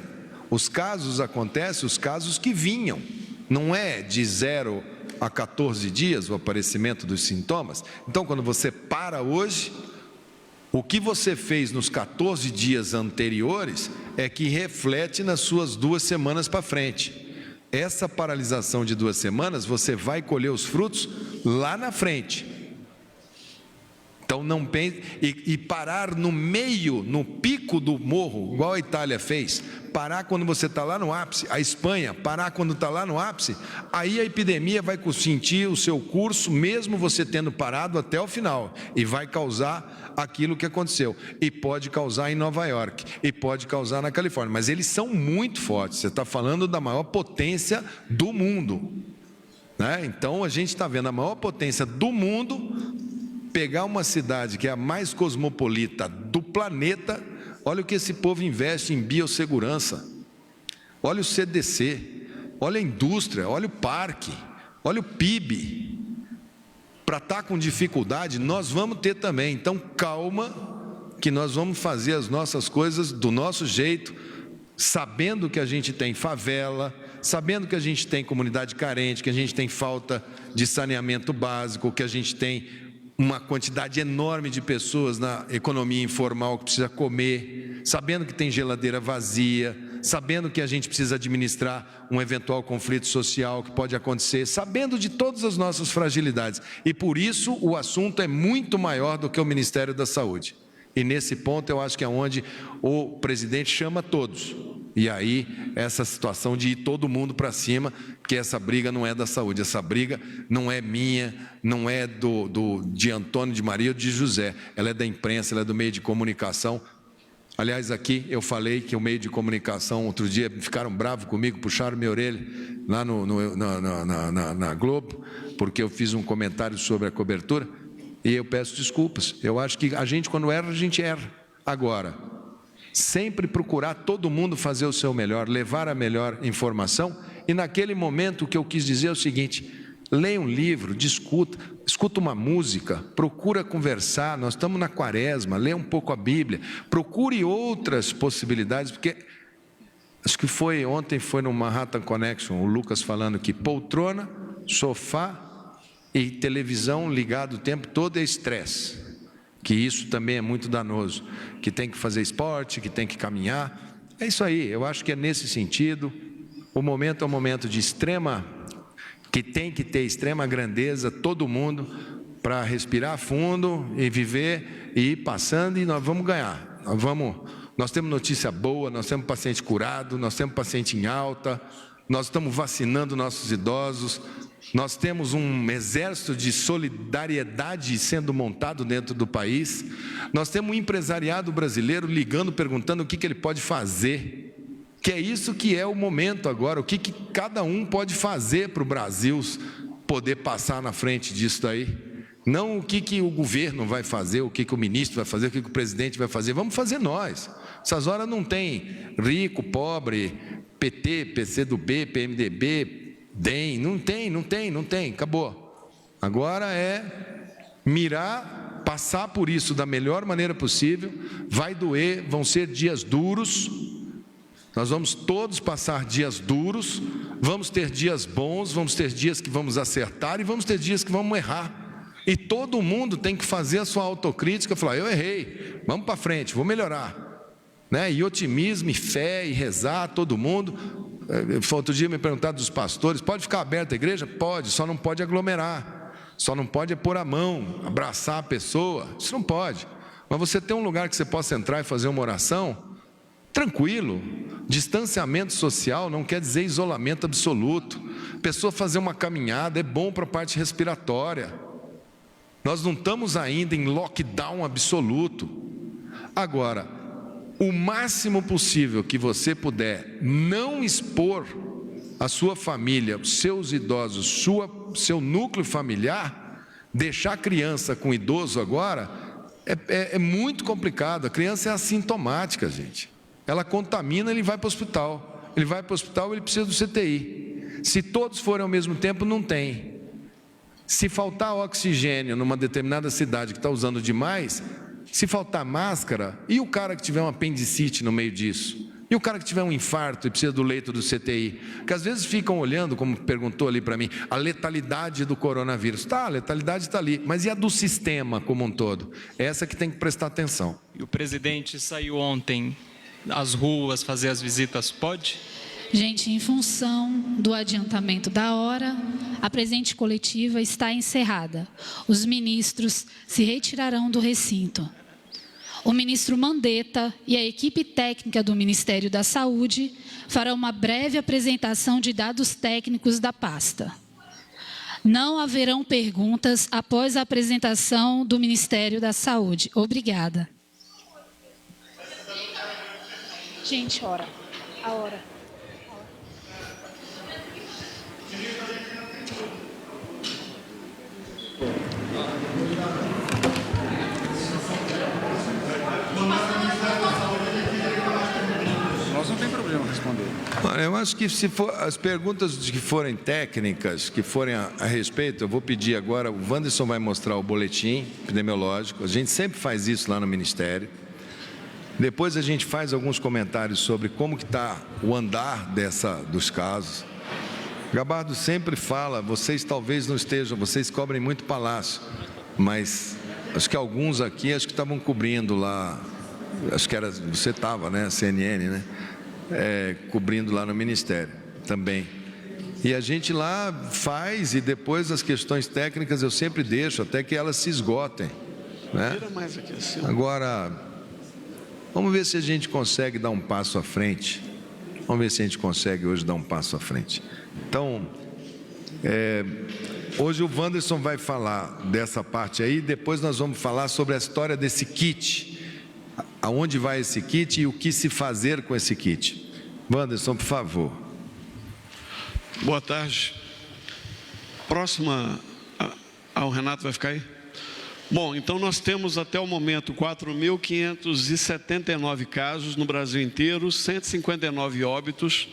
Os casos acontecem, os casos que vinham, não é de 0 a 14 dias o aparecimento dos sintomas. Então, quando você para hoje, o que você fez nos 14 dias anteriores é que reflete nas suas 2 semanas para frente. Essa paralisação de 2 semanas, você vai colher os frutos lá na frente. Então não pense, e parar no meio, no pico do morro, igual a Itália fez, parar quando você está lá no ápice, a Espanha, parar quando está lá no ápice, aí a epidemia vai sentir o seu curso, mesmo você tendo parado até o final, e vai causar aquilo que aconteceu, e pode causar em Nova York, e pode causar na Califórnia, mas eles são muito fortes, você está falando da maior potência do mundo, né? Então a gente está vendo a maior potência do mundo pegar uma cidade que é a mais cosmopolita do planeta. Olha o que esse povo investe em biossegurança, olha o CDC, olha a indústria, olha o parque, olha o PIB. Para estar com dificuldade, nós vamos ter também. Então calma, que nós vamos fazer as nossas coisas do nosso jeito, sabendo que a gente tem favela, sabendo que a gente tem comunidade carente, que a gente tem falta de saneamento básico, que a gente tem uma quantidade enorme de pessoas na economia informal que precisa comer, sabendo que tem geladeira vazia, sabendo que a gente precisa administrar um eventual conflito social que pode acontecer, sabendo de todas as nossas fragilidades. E por isso o assunto é muito maior do que o Ministério da Saúde. E nesse ponto eu acho que é onde o presidente chama todos. E aí, essa situação de ir todo mundo para cima, porque essa briga não é da saúde, essa briga não é minha, não é de Antônio, de Maria ou de José, ela é da imprensa, ela é do meio de comunicação. Aliás, aqui eu falei que o meio de comunicação, outro dia, ficaram bravos comigo, puxaram minha orelha lá na Globo, porque eu fiz um comentário sobre a cobertura, e eu peço desculpas. Eu acho que a gente, quando erra, a gente erra. Agora, sempre procurar todo mundo fazer o seu melhor, levar a melhor informação, e naquele momento o que eu quis dizer é o seguinte: leia um livro, escuta uma música, procura conversar, nós estamos na quaresma, leia um pouco a Bíblia, procure outras possibilidades, porque acho que ontem foi no Manhattan Connection, o Lucas falando que poltrona, sofá e televisão ligado o tempo todo é estresse, que isso também é muito danoso, que tem que fazer esporte, que tem que caminhar. É isso aí, eu acho que é nesse sentido. O momento é um momento de que tem que ter extrema grandeza, todo mundo, para respirar fundo e viver e ir passando, e nós vamos ganhar. Nós temos notícia boa, nós temos paciente curado, nós temos paciente em alta, nós estamos vacinando nossos idosos, nós temos um exército de solidariedade sendo montado dentro do país, nós temos um empresariado brasileiro ligando, perguntando o que ele pode fazer, que é isso que é o momento agora, o que cada um pode fazer para o Brasil poder passar na frente disso daí. Não o que o governo vai fazer, o que o ministro vai fazer, o que o presidente vai fazer, vamos fazer nós. Essas horas não tem rico, pobre, PT, PCdoB, PMDB, DEM, não tem, acabou. Agora é mirar, passar por isso da melhor maneira possível, vai doer, vão ser dias duros, nós vamos todos passar dias duros, vamos ter dias bons, vamos ter dias que vamos acertar e vamos ter dias que vamos errar. E todo mundo tem que fazer a sua autocrítica, falar, eu errei, vamos para frente, vou melhorar. E otimismo, e fé, e rezar, todo mundo. Outro dia me perguntaram dos pastores, pode ficar aberta a igreja? Pode, só não pode aglomerar, só não pode pôr a mão, abraçar a pessoa, isso não pode. Mas você tem um lugar que você possa entrar e fazer uma oração, tranquilo. Distanciamento social não quer dizer isolamento absoluto. Pessoa fazer uma caminhada é bom para a parte respiratória. Nós não estamos ainda em lockdown absoluto. Agora, o máximo possível que você puder não expor a sua família, os seus idosos, seu núcleo familiar, deixar a criança com idoso agora, é muito complicado. A criança é assintomática, gente. Ela contamina, ele vai para o hospital. Ele vai para o hospital, ele precisa do CTI. Se todos forem ao mesmo tempo, não tem. Se faltar oxigênio numa determinada cidade que está usando demais, se faltar máscara, e o cara que tiver um apendicite no meio disso? E o cara que tiver um infarto e precisa do leito do CTI? Porque às vezes ficam olhando, como perguntou ali para mim, a letalidade do coronavírus. Tá, a letalidade está ali, mas e a do sistema como um todo? É essa que tem que prestar atenção. E o presidente saiu ontem às ruas fazer as visitas, pode? Gente, em função do adiantamento da hora, a presente coletiva está encerrada. Os ministros se retirarão do recinto. O ministro Mandetta e a equipe técnica do Ministério da Saúde farão uma breve apresentação de dados técnicos da pasta. Não haverão perguntas após a apresentação do Ministério da Saúde. Obrigada. Gente, a hora. Nós não tem problema responder. Olha, eu acho que se for as perguntas que forem técnicas, que forem a respeito, eu vou pedir agora, o Wanderson vai mostrar o boletim epidemiológico, a gente sempre faz isso lá no Ministério. Depois a gente faz alguns comentários sobre como que está o andar dos casos. Gabardo sempre fala, vocês talvez não estejam, vocês cobrem muito palácio, mas acho que alguns aqui acho que estavam cobrindo lá, acho que você estava, né, CNN, né, cobrindo lá no Ministério também. E a gente lá faz, e depois as questões técnicas eu sempre deixo até que elas se esgotem, né? Agora, vamos ver se a gente consegue dar um passo à frente Vamos ver se a gente consegue hoje dar um passo à frente. Então, hoje o Wanderson vai falar dessa parte aí, depois nós vamos falar sobre a história desse kit, aonde vai esse kit e o que se fazer com esse kit. Wanderson, por favor. Boa tarde. Próxima ao Renato, vai ficar aí? Bom, então nós temos até o momento 4.579 casos no Brasil inteiro, 159 óbitos,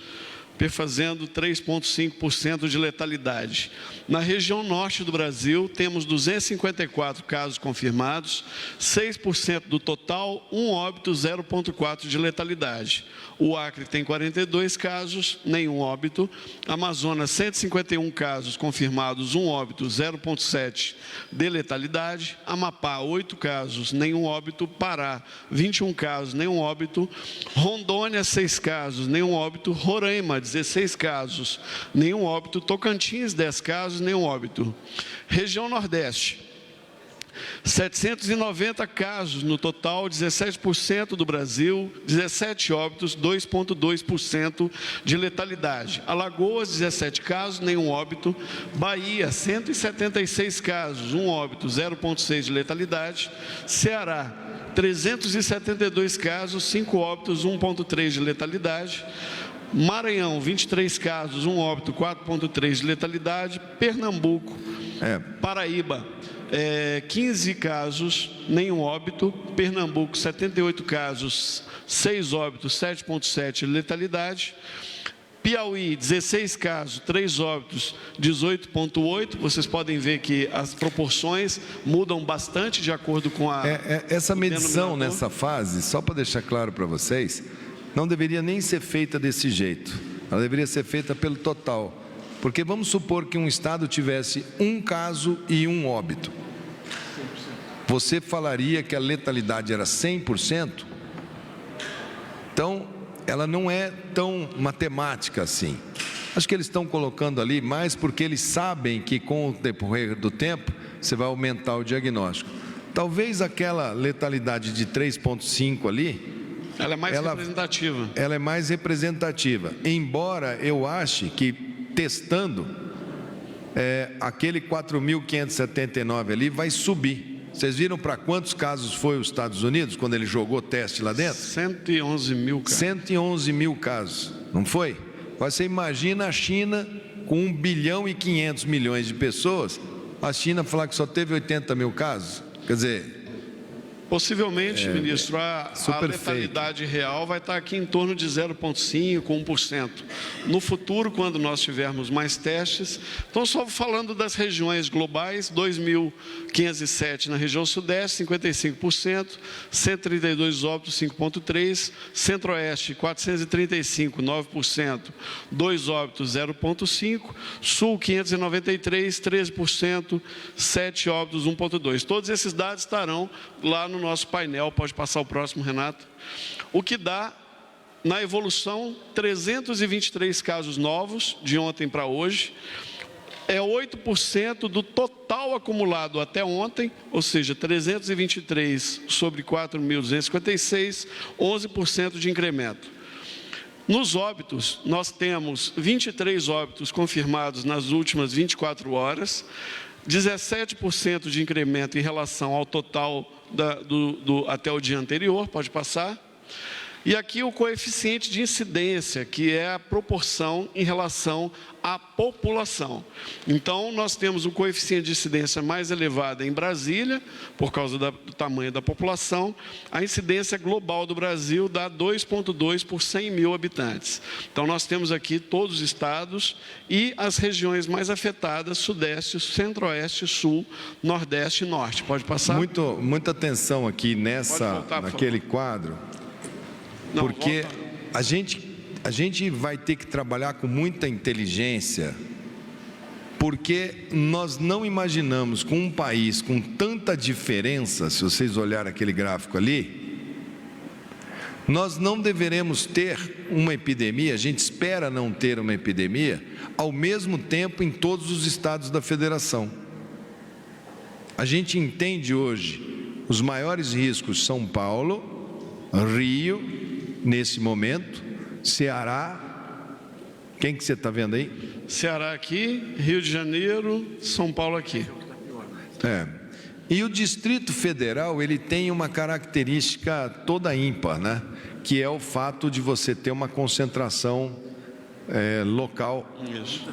perfazendo 3,5% de letalidade. Na região norte do Brasil, temos 254 casos confirmados, 6% do total, 1 óbito, 0,4% de letalidade. O Acre tem 42 casos, nenhum óbito. Amazonas, 151 casos confirmados, 1 óbito, 0,7% de letalidade. Amapá, 8 casos, nenhum óbito. Pará, 21 casos, nenhum óbito. Rondônia, 6 casos, nenhum óbito. Roraima, 16 casos, nenhum óbito. Tocantins, 10 casos, nenhum óbito. Região Nordeste, 790 casos no total, 17% do Brasil, 17 óbitos, 2,2% de letalidade. Alagoas, 17 casos, nenhum óbito. Bahia, 176 casos, 1 óbito, 0,6% de letalidade. Ceará, 372 casos, 5 óbitos, 1,3% de letalidade. Maranhão, 23 casos, 1 óbito, 4,3% de letalidade. Pernambuco, Paraíba, 15 casos, nenhum óbito. Pernambuco, 78 casos, 6 óbitos, 7,7% de letalidade. Piauí, 16 casos, 3 óbitos, 18,8%. Vocês podem ver que as proporções mudam bastante de acordo com a... Essa medição nessa fase, só para deixar claro para vocês, não deveria nem ser feita desse jeito. Ela deveria ser feita pelo total. Porque vamos supor que um estado tivesse 1 caso e 1 óbito. Você falaria que a letalidade era 100%? Então, ela não é tão matemática assim. Acho que eles estão colocando ali mais porque eles sabem que com o decorrer do tempo você vai aumentar o diagnóstico. Talvez aquela letalidade de 3,5 ali... Ela é mais representativa. Ela é mais representativa. Embora eu ache que, testando, aquele 4.579 ali vai subir. Vocês viram para quantos casos foi os Estados Unidos, quando ele jogou teste lá dentro? 111 mil casos. 111 mil casos, não foi? Você imagina a China com 1 bilhão e 500 milhões de pessoas, a China falar que só teve 80 mil casos? Quer dizer... Possivelmente, ministro, a letalidade real vai estar aqui em torno de 0,5%, 1%. No futuro, quando nós tivermos mais testes, então só falando das regiões globais, 2.507 na região sudeste, 55%, 132 óbitos, 5,3%, centro-oeste, 435, 9%, 2 óbitos, 0,5%, sul, 593, 13%, 7 óbitos, 1,2%. Todos esses dados estarão lá no nosso painel. Pode passar o próximo, Renato. O que dá, na evolução, 323 casos novos, de ontem para hoje, é 8% do total acumulado até ontem, ou seja, 323 sobre 4.256, 11% de incremento. Nos óbitos, nós temos 23 óbitos confirmados nas últimas 24 horas, 17% de incremento em relação ao total até o dia anterior, pode passar. E aqui o coeficiente de incidência, que é a proporção em relação à população. Então, nós temos um coeficiente de incidência mais elevado em Brasília, por causa do tamanho da população. A incidência global do Brasil dá 2,2 por 100 mil habitantes. Então, nós temos aqui todos os estados e as regiões mais afetadas, Sudeste, Centro-Oeste, Sul, Nordeste e Norte. Pode passar? Muita atenção aqui naquele quadro. Não, porque a gente vai ter que trabalhar com muita inteligência, porque nós não imaginamos com um país com tanta diferença, se vocês olharem aquele gráfico ali, nós não deveremos ter uma epidemia, a gente espera não ter uma epidemia, ao mesmo tempo em todos os estados da federação. A gente entende hoje, os maiores riscos São Paulo, Rio, nesse momento, Ceará, quem que você está vendo aí? Ceará aqui, Rio de Janeiro, São Paulo aqui. E o Distrito Federal, ele tem uma característica toda ímpar, né? Que é o fato de você ter uma concentração local. Isso.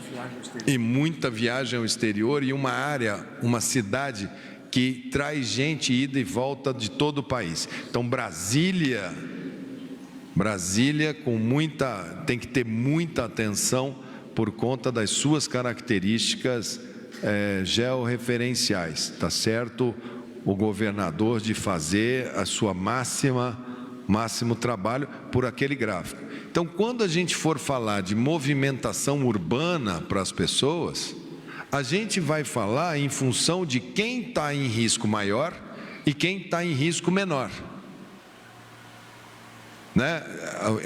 E muita viagem ao exterior e uma área, uma cidade que traz gente ida e volta de todo o país. Então, Brasília tem que ter muita atenção por conta das suas características georreferenciais, tá certo? O governador de fazer a sua máximo trabalho por aquele gráfico. Então, quando a gente for falar de movimentação urbana para as pessoas, a gente vai falar em função de quem está em risco maior e quem está em risco menor. Né?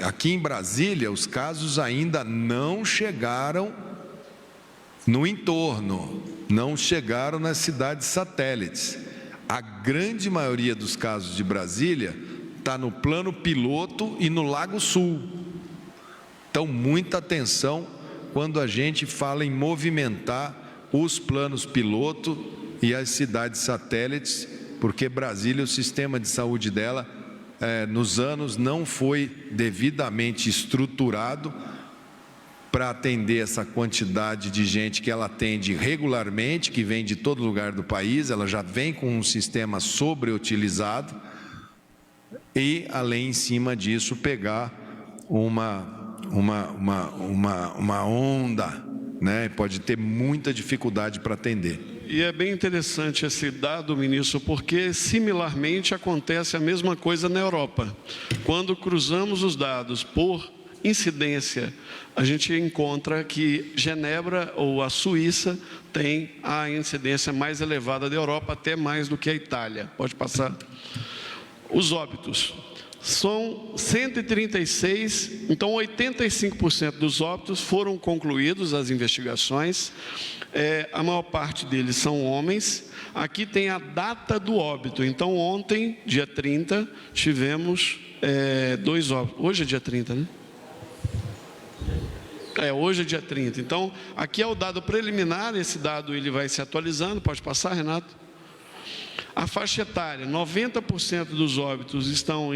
Aqui em Brasília, os casos ainda não chegaram no entorno, não chegaram nas cidades satélites. A grande maioria dos casos de Brasília está no plano piloto e no Lago Sul. Então, muita atenção quando a gente fala em movimentar os planos piloto e as cidades satélites, porque Brasília, o sistema de saúde dela, nos anos não foi devidamente estruturado para atender essa quantidade de gente que ela atende regularmente, que vem de todo lugar do país. Ela já vem com um sistema sobreutilizado e, além em cima disso, pegar uma onda, né? Pode ter muita dificuldade para atender. E é bem interessante esse dado, ministro, porque similarmente acontece a mesma coisa na Europa. Quando cruzamos os dados por incidência, a gente encontra que Genebra ou a Suíça tem a incidência mais elevada da Europa, até mais do que a Itália. Pode passar. Os óbitos são 136, então 85% dos óbitos foram concluídos, as investigações. A maior parte deles são homens. Aqui tem a data do óbito. Então, ontem, dia 30, tivemos 2 óbitos. Hoje é dia 30, né? Hoje é dia 30. Então, aqui é o dado preliminar. Esse dado ele vai se atualizando. Pode passar, Renato? A faixa etária, 90% dos óbitos estão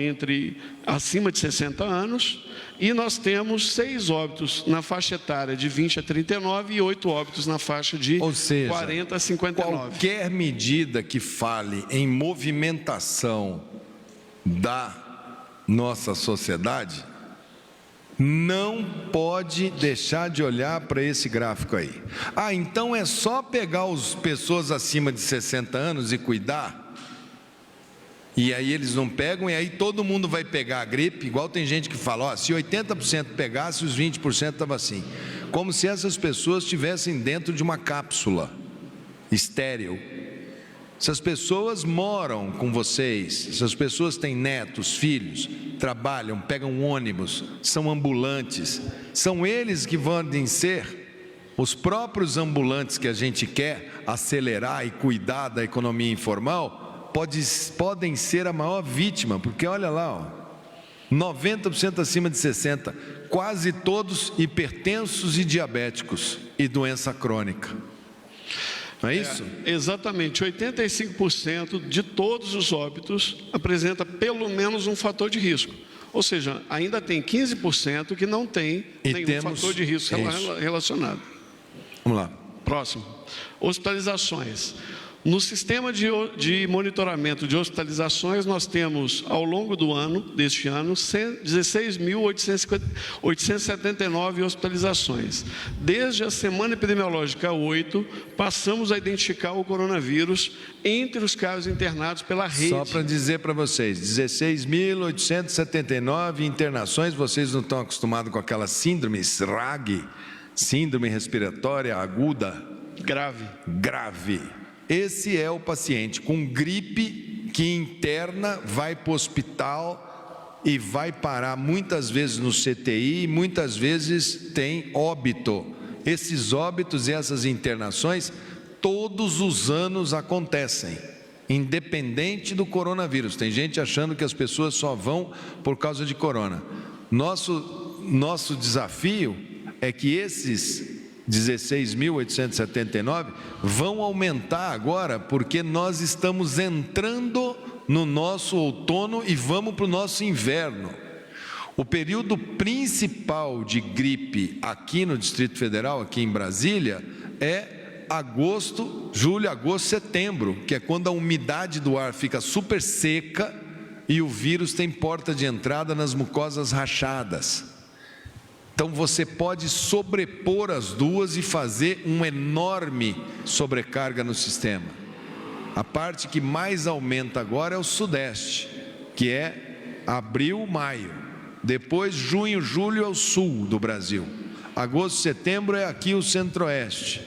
acima de 60 anos, e nós temos 6 óbitos na faixa etária de 20 a 39 e 8 óbitos na faixa de 40 a 59. Qualquer medida que fale em movimentação da nossa sociedade não pode deixar de olhar para esse gráfico aí. Então é só pegar as pessoas acima de 60 anos e cuidar? E aí eles não pegam, e aí todo mundo vai pegar a gripe, igual tem gente que fala, se 80% pegasse, os 20% estavam assim. Como se essas pessoas estivessem dentro de uma cápsula estéril. Essas pessoas moram com vocês, essas pessoas têm netos, filhos, trabalham, pegam ônibus, são ambulantes. São eles que vão ser os próprios ambulantes que a gente quer acelerar e cuidar da economia informal, podem ser a maior vítima, porque olha lá, 90% acima de 60, quase todos hipertensos e diabéticos e doença crônica. Não é isso? Exatamente, 85% de todos os óbitos apresenta pelo menos um fator de risco. Ou seja, ainda tem 15% que não tem nenhum fator de risco relacionado. Vamos lá. Próximo. Hospitalizações. No sistema de monitoramento de hospitalizações, nós temos, ao longo deste ano, 16.879 hospitalizações. Desde a semana epidemiológica 8, passamos a identificar o coronavírus entre os casos internados pela rede. Só para dizer para vocês, 16.879 internações, vocês não estão acostumados com aquela síndrome SRAG, síndrome respiratória aguda? Grave. Esse é o paciente com gripe que interna, vai para o hospital e vai parar muitas vezes no CTI e muitas vezes tem óbito. Esses óbitos e essas internações todos os anos acontecem, independente do coronavírus. Tem gente achando que as pessoas só vão por causa de corona. nosso desafio é que esses 16.879 vão aumentar agora, porque nós estamos entrando no nosso outono e vamos para o nosso inverno. O período principal de gripe aqui no Distrito Federal, aqui em Brasília, é agosto, julho, agosto, setembro, que é quando a umidade do ar fica super seca e o vírus tem porta de entrada nas mucosas rachadas. Então você pode sobrepor as duas e fazer uma enorme sobrecarga no sistema. A parte que mais aumenta agora é o Sudeste, que é abril, maio. Depois, junho, julho é o sul do Brasil. Agosto, setembro é aqui o Centro-Oeste.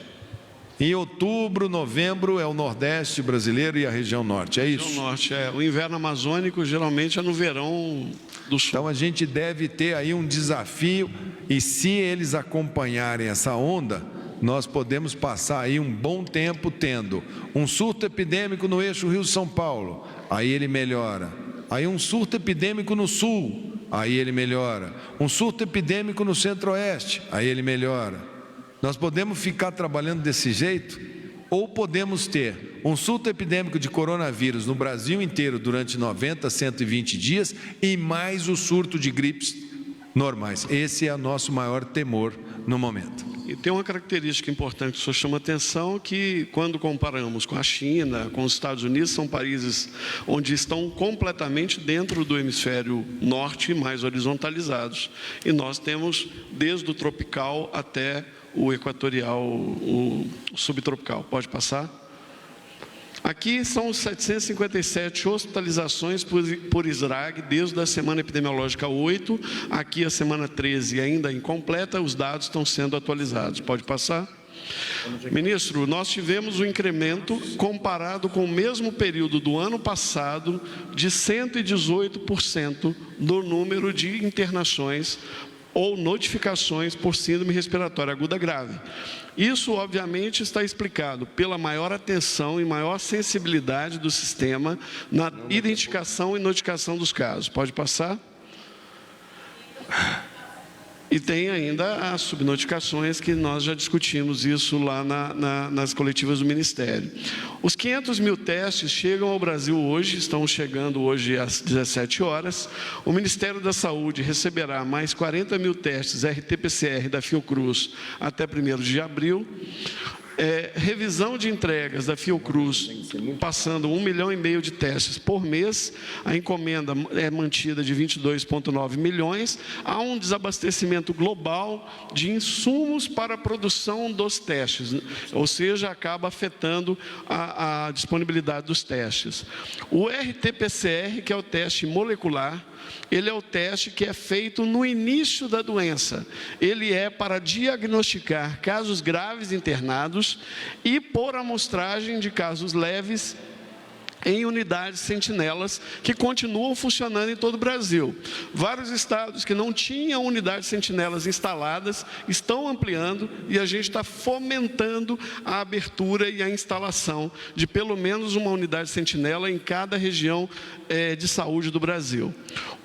Em outubro, novembro é o Nordeste brasileiro e a região Norte, é isso? Região Norte, o inverno amazônico geralmente é no verão do Sul. Então a gente deve ter aí um desafio, e se eles acompanharem essa onda, nós podemos passar aí um bom tempo tendo um surto epidêmico no eixo Rio-São Paulo, aí ele melhora. Aí um surto epidêmico no Sul, aí ele melhora. Um surto epidêmico no Centro-Oeste, aí ele melhora. Nós podemos ficar trabalhando desse jeito, ou podemos ter um surto epidêmico de coronavírus no Brasil inteiro durante 90, 120 dias e mais o surto de gripes normais. Esse é o nosso maior temor no momento. E tem uma característica importante que o senhor chama atenção, que quando comparamos com a China, com os Estados Unidos, são países onde estão completamente dentro do hemisfério norte, mais horizontalizados. E nós temos desde o tropical até o equatorial, o subtropical. Pode passar? Aqui são os 757 hospitalizações por SRAG desde a semana epidemiológica 8, aqui a semana 13 ainda incompleta, os dados estão sendo atualizados. Pode passar? Ministro, nós tivemos um incremento comparado com o mesmo período do ano passado de 118% no número de internações ou notificações por síndrome respiratória aguda grave. Isso, obviamente, está explicado pela maior atenção e maior sensibilidade do sistema na identificação e notificação dos casos. Pode passar? E tem ainda as subnotificações, que nós já discutimos isso lá nas coletivas do Ministério. Os 500 mil testes chegam ao Brasil hoje, estão chegando hoje às 17 horas. O Ministério da Saúde receberá mais 40 mil testes RT-PCR da Fiocruz até 1º de abril. Revisão de entregas da Fiocruz, passando 1,5 milhão de testes por mês. A encomenda é mantida de 22,9 milhões. Há um desabastecimento global de insumos para a produção dos testes, ou seja, acaba afetando a disponibilidade dos testes. O RT-PCR, que é o teste molecular, ele é o teste que é feito no início da doença. Ele é para diagnosticar casos graves internados e por amostragem de casos leves em unidades sentinelas que continuam funcionando em todo o Brasil. Vários estados que não tinham unidades sentinelas instaladas estão ampliando, e a gente está fomentando a abertura e a instalação de pelo menos uma unidade sentinela em cada região de saúde do Brasil.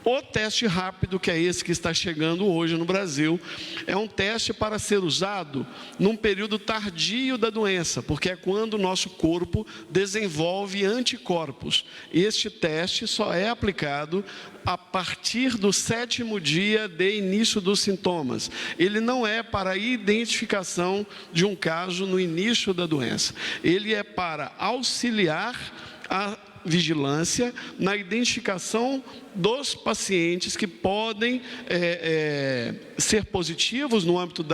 O teste rápido, que é esse que está chegando hoje no Brasil, é um teste para ser usado num período tardio da doença, porque é quando o nosso corpo desenvolve anticorpos. Este teste só é aplicado a partir do 7º dia de início dos sintomas. Ele não é para a identificação de um caso no início da doença. Ele é para auxiliar a vigilância na identificação dos pacientes que podem ser positivos no âmbito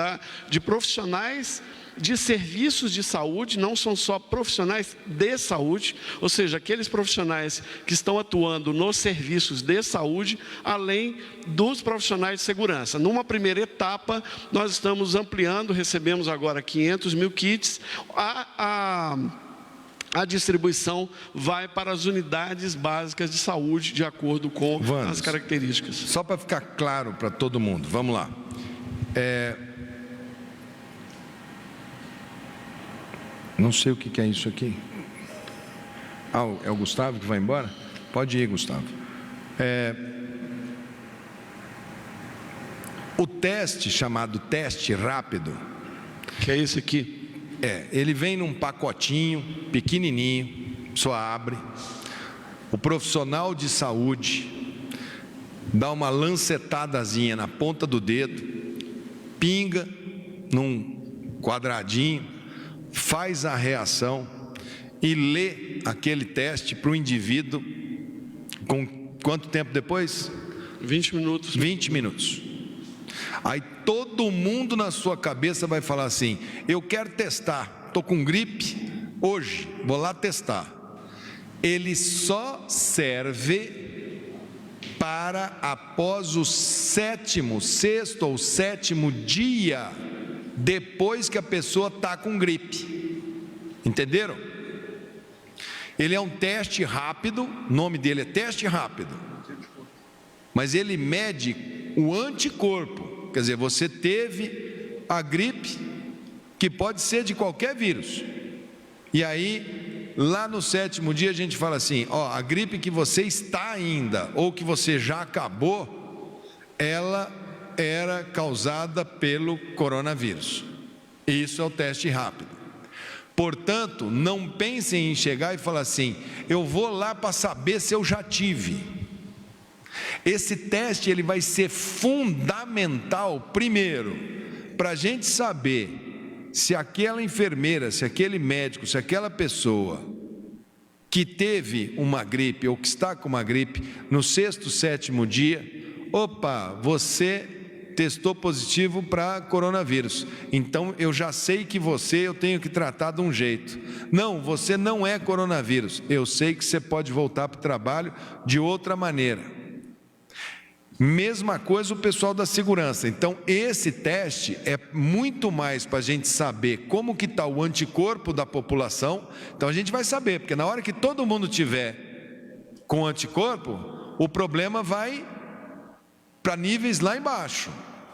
de profissionais de serviços de saúde, não são só profissionais de saúde, ou seja, aqueles profissionais que estão atuando nos serviços de saúde, além dos profissionais de segurança. Numa primeira etapa, nós estamos ampliando, recebemos agora 500 mil kits, a distribuição vai para as unidades básicas de saúde, de acordo com as características. Só para ficar claro para todo mundo, vamos lá. Não sei o que é isso aqui. É o Gustavo que vai embora? Pode ir, Gustavo. O teste, chamado teste rápido, que é esse aqui, ele vem num pacotinho pequenininho, só abre. O profissional de saúde dá uma lancetadazinha na ponta do dedo, pinga num quadradinho, faz a reação e lê aquele teste para o indivíduo com quanto tempo depois? 20 minutos. 20 minutos. Aí todo mundo na sua cabeça vai falar assim: eu quero testar, estou com gripe hoje, vou lá testar. Ele só serve para após o sexto ou sétimo dia depois que a pessoa está com gripe. Entenderam? Ele é um teste rápido, o nome dele é teste rápido, mas ele mede o anticorpo. Quer dizer, você teve a gripe, que pode ser de qualquer vírus, e aí lá no sétimo dia a gente fala assim: ó, a gripe que você está ainda, ou que você já acabou, ela era causada pelo coronavírus. Isso é o teste rápido. Portanto, não pensem em chegar e falar assim: eu vou lá para saber se eu já tive. Esse teste ele vai ser fundamental, primeiro, para a gente saber se aquela enfermeira, se aquele médico, se aquela pessoa que teve uma gripe ou que está com uma gripe no sexto, sétimo dia, opa, você testou positivo para coronavírus, então eu já sei que eu tenho que tratar de um jeito. Não, você não é coronavírus, eu sei que você pode voltar para o trabalho de outra maneira. Mesma coisa o pessoal da segurança. Então esse teste é muito mais para a gente saber como que está o anticorpo da população. Então a gente vai saber, porque na hora que todo mundo tiver com anticorpo, o problema vai para níveis lá embaixo.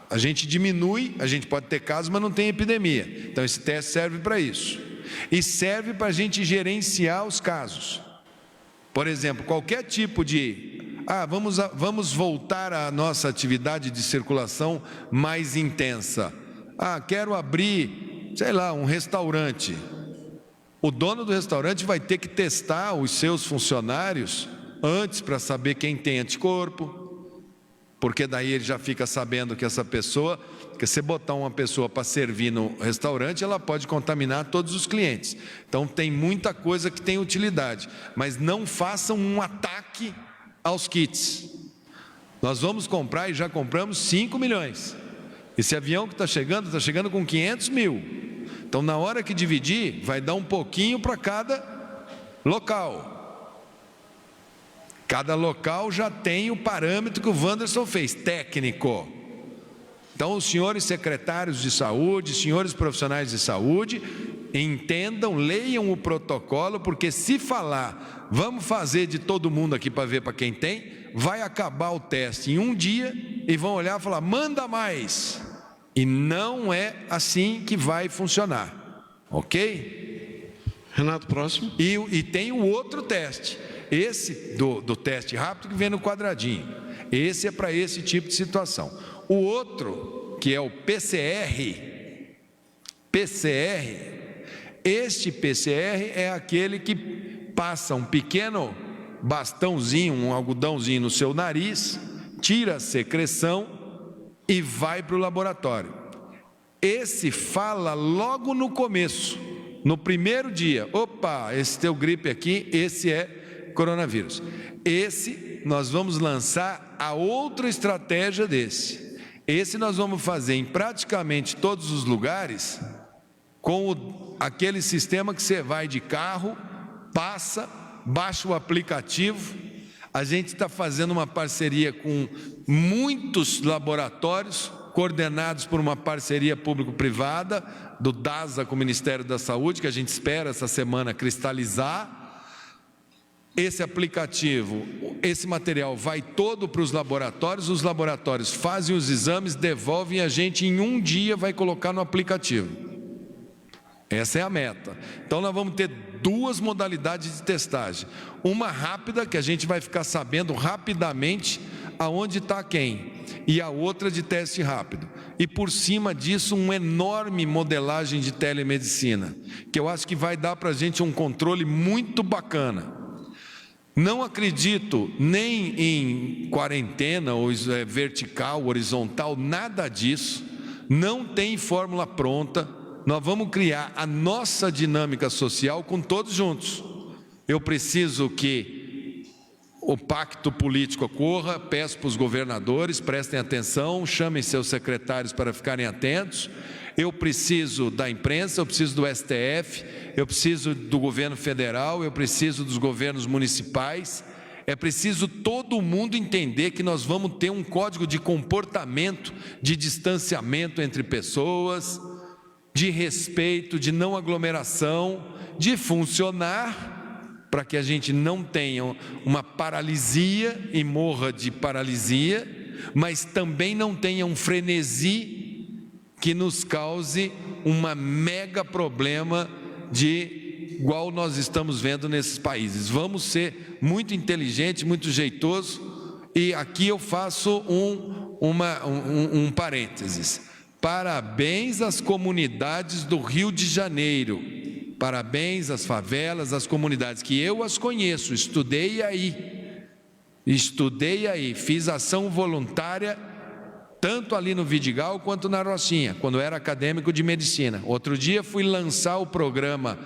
A gente diminui, a gente pode ter casos, mas não tem epidemia. Então esse teste serve para isso. E serve para a gente gerenciar os casos. Por exemplo, qualquer tipo de... vamos voltar à nossa atividade de circulação mais intensa. Quero abrir, sei lá, um restaurante. O dono do restaurante vai ter que testar os seus funcionários antes para saber quem tem anticorpo, porque daí ele já fica sabendo que essa pessoa, que se botar uma pessoa para servir no restaurante, ela pode contaminar todos os clientes. Então tem muita coisa que tem utilidade, mas não façam um ataque aos kits. Nós vamos comprar e já compramos 5 milhões. Esse avião que está chegando com 500 mil. Então na hora que dividir, vai dar um pouquinho para cada local. Cada local já tem o parâmetro que o Wanderson fez, técnico. Então os senhores secretários de saúde, senhores profissionais de saúde, entendam, leiam o protocolo, porque se falar, vamos fazer de todo mundo aqui para ver para quem tem, vai acabar o teste em um dia e vão olhar e falar, manda mais. E não é assim que vai funcionar, ok? Renato, próximo. E tem o outro teste, esse do teste rápido que vem no quadradinho. Esse é para esse tipo de situação. O outro, que é o PCR, este PCR é aquele que passa um pequeno bastãozinho, um algodãozinho no seu nariz, tira a secreção e vai para o laboratório. Esse fala logo no começo, no primeiro dia, opa, esse teu gripe aqui, esse é coronavírus. Esse nós vamos lançar a outra estratégia desse. Esse nós vamos fazer em praticamente todos os lugares com aquele sistema que você vai de carro, passa, baixa o aplicativo. A gente está fazendo uma parceria com muitos laboratórios, coordenados por uma parceria público-privada, do DASA com o Ministério da Saúde, que a gente espera essa semana cristalizar. Esse aplicativo, esse material vai todo para os laboratórios fazem os exames, devolvem, a gente em um dia vai colocar no aplicativo. Essa é a meta. Então nós vamos ter 2 modalidades de testagem. Uma rápida, que a gente vai ficar sabendo rapidamente aonde está quem, e a outra de teste rápido. E por cima disso, uma enorme modelagem de telemedicina, que eu acho que vai dar para a gente um controle muito bacana. Não acredito nem em quarentena, ou vertical, horizontal, nada disso. Não tem fórmula pronta. Nós vamos criar a nossa dinâmica social com todos juntos. Eu preciso que o pacto político ocorra, peço para os governadores, prestem atenção, chamem seus secretários para ficarem atentos. Eu preciso da imprensa, eu preciso do STF, eu preciso do governo federal, eu preciso dos governos municipais. É preciso todo mundo entender que nós vamos ter um código de comportamento, de distanciamento entre pessoas, de respeito, de não aglomeração, de funcionar, para que a gente não tenha uma paralisia e morra de paralisia, mas também não tenha um frenesi que nos cause uma mega problema igual nós estamos vendo nesses países. Vamos ser muito inteligentes, muito jeitosos, e aqui eu faço um parênteses. Parabéns às comunidades do Rio de Janeiro, parabéns às favelas, às comunidades, que eu as conheço, estudei aí, fiz ação voluntária, tanto ali no Vidigal quanto na Rocinha, quando era acadêmico de medicina. Outro dia fui lançar o programa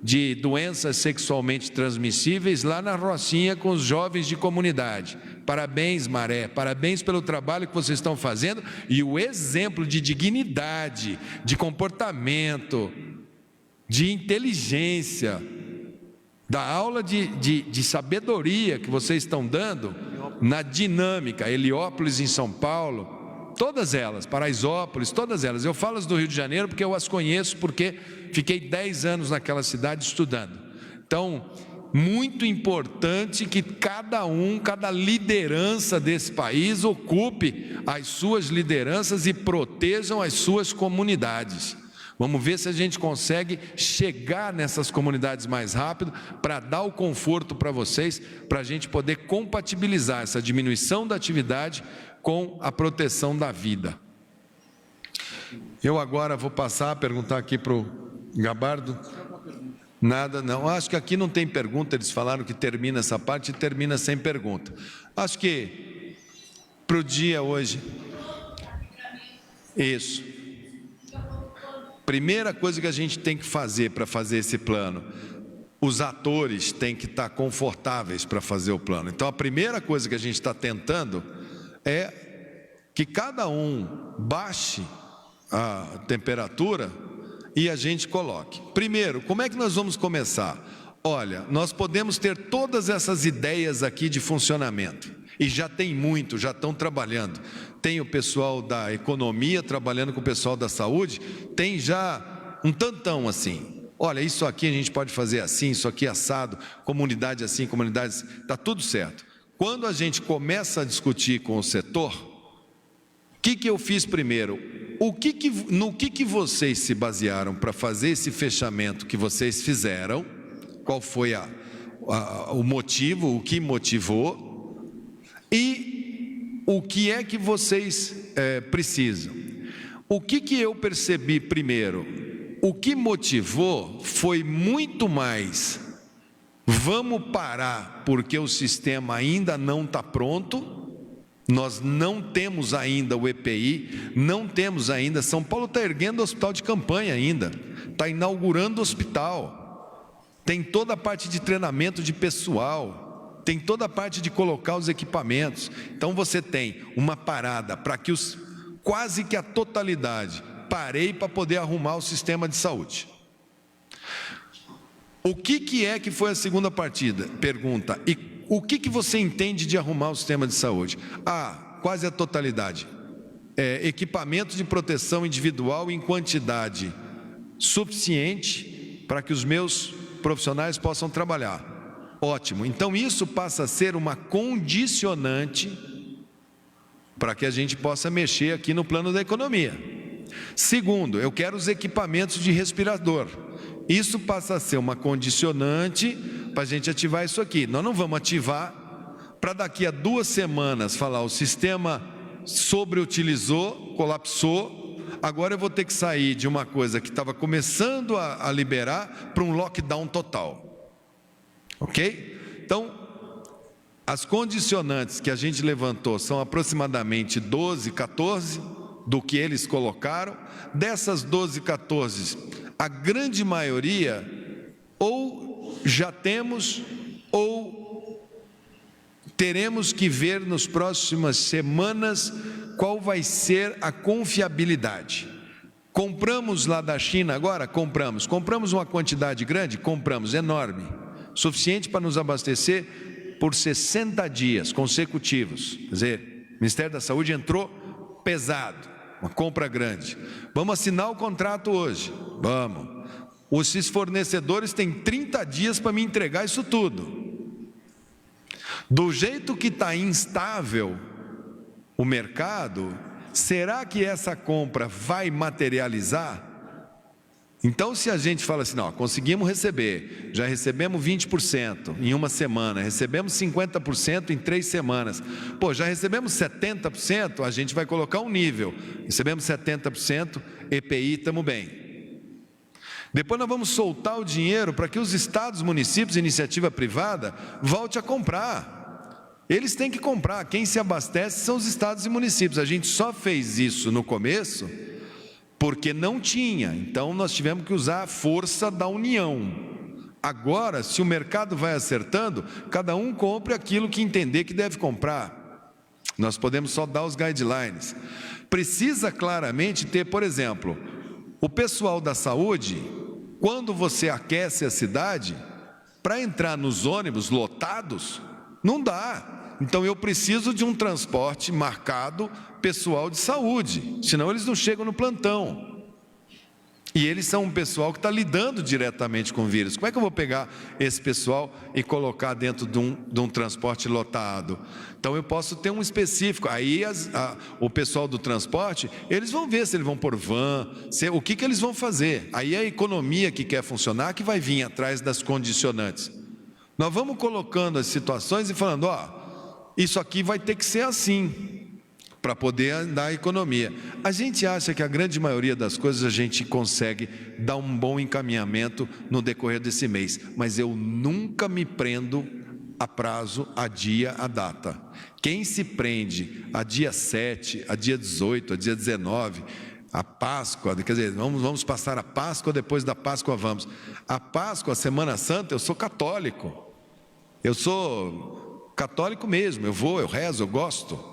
de doenças sexualmente transmissíveis lá na Rocinha com os jovens de comunidade. Parabéns, Maré, parabéns pelo trabalho que vocês estão fazendo e o exemplo de dignidade, de comportamento, de inteligência, da aula de sabedoria que vocês estão dando na dinâmica. Heliópolis em São Paulo, todas elas, Paraisópolis, todas elas. Eu falo as do Rio de Janeiro porque eu as conheço, porque fiquei 10 anos naquela cidade estudando. Então, muito importante que cada liderança desse país ocupe as suas lideranças e protejam as suas comunidades. Vamos ver se a gente consegue chegar nessas comunidades mais rápido para dar o conforto para vocês, para a gente poder compatibilizar essa diminuição da atividade com a proteção da vida. Eu agora vou passar a perguntar aqui para o Gabardo. Nada, não. Acho que aqui não tem pergunta, eles falaram que termina essa parte e termina sem pergunta. Acho que para o dia hoje... Isso. Primeira coisa que a gente tem que fazer para fazer esse plano, os atores têm que estar confortáveis para fazer o plano. Então, a primeira coisa que a gente está tentando é que cada um baixe a temperatura e a gente coloque. Primeiro, como é que nós vamos começar? Olha, nós podemos ter todas essas ideias aqui de funcionamento, e já tem muito, já estão trabalhando. Tem o pessoal da economia trabalhando com o pessoal da saúde, tem já um tantão assim. Olha, isso aqui a gente pode fazer assim, isso aqui assado, comunidade assim, comunidades, está tudo certo. Quando a gente começa a discutir com o setor, o que eu fiz primeiro? No que vocês se basearam para fazer esse fechamento que vocês fizeram? Qual foi o motivo, o que motivou? E o que é que vocês precisam? O que eu percebi primeiro? O que motivou foi muito mais: vamos parar porque o sistema ainda não está pronto, nós não temos ainda o EPI, não temos ainda, São Paulo está erguendo hospital de campanha ainda, está inaugurando hospital, tem toda a parte de treinamento de pessoal, tem toda a parte de colocar os equipamentos. Então você tem uma parada para que quase que a totalidade, parei para poder arrumar o sistema de saúde. O que é que foi a segunda pergunta? E o que você entende de arrumar o sistema de saúde? Quase a totalidade. Equipamento de proteção individual em quantidade suficiente para que os meus profissionais possam trabalhar. Ótimo. Então isso passa a ser uma condicionante para que a gente possa mexer aqui no plano da economia. Segundo, eu quero os equipamentos de respirador. Isso passa a ser uma condicionante para a gente ativar isso aqui. Nós não vamos ativar para daqui a 2 semanas falar o sistema sobreutilizou, colapsou, agora eu vou ter que sair de uma coisa que estava começando a liberar para um lockdown total. Ok? Então, as condicionantes que a gente levantou são aproximadamente 12, 14 do que eles colocaram. Dessas 12, 14, a grande maioria ou já temos ou teremos que ver nas próximas semanas qual vai ser a confiabilidade. Compramos lá da China agora? Compramos uma quantidade grande? Compramos, enorme, suficiente para nos abastecer por 60 dias consecutivos. Quer dizer, o Ministério da Saúde entrou pesado, uma compra grande. Vamos assinar o contrato hoje? Vamos. Esses fornecedores têm 30 dias para me entregar isso tudo. Do jeito que está instável o mercado, será que essa compra vai materializar? Então, se a gente fala assim, não, conseguimos receber, já recebemos 20% em uma semana, recebemos 50% em 3 semanas, já recebemos 70%, a gente vai colocar um nível, recebemos 70%, EPI, estamos bem. Depois nós vamos soltar o dinheiro para que os estados, municípios, iniciativa privada, volte a comprar. Eles têm que comprar, quem se abastece são os estados e municípios. A gente só fez isso no começo porque não tinha, então nós tivemos que usar a força da união. Agora, se o mercado vai acertando, cada um compre aquilo que entender que deve comprar. Nós podemos só dar os guidelines. Precisa claramente ter, por exemplo, o pessoal da saúde, quando você aquece a cidade, para entrar nos ônibus lotados, não dá. Então eu preciso de um transporte marcado pessoal de saúde, senão eles não chegam no plantão. E eles são um pessoal que está lidando diretamente com o vírus. Como é que eu vou pegar esse pessoal e colocar dentro de um transporte lotado? Então eu posso ter um específico. Aí o pessoal do transporte, eles vão ver se eles vão pôr van, o que eles vão fazer. Aí é a economia que quer funcionar que vai vir atrás das condicionantes. Nós vamos colocando as situações e falando, isso aqui vai ter que ser assim, para poder andar a economia. A gente acha que a grande maioria das coisas a gente consegue dar um bom encaminhamento no decorrer desse mês, mas eu nunca me prendo a prazo, a dia, a data. Quem se prende a dia 7, a dia 18, a dia 19, a Páscoa, quer dizer, vamos passar a Páscoa, depois da Páscoa vamos. A Páscoa, a Semana Santa, eu sou católico. Eu sou católico mesmo, eu rezo, eu gosto.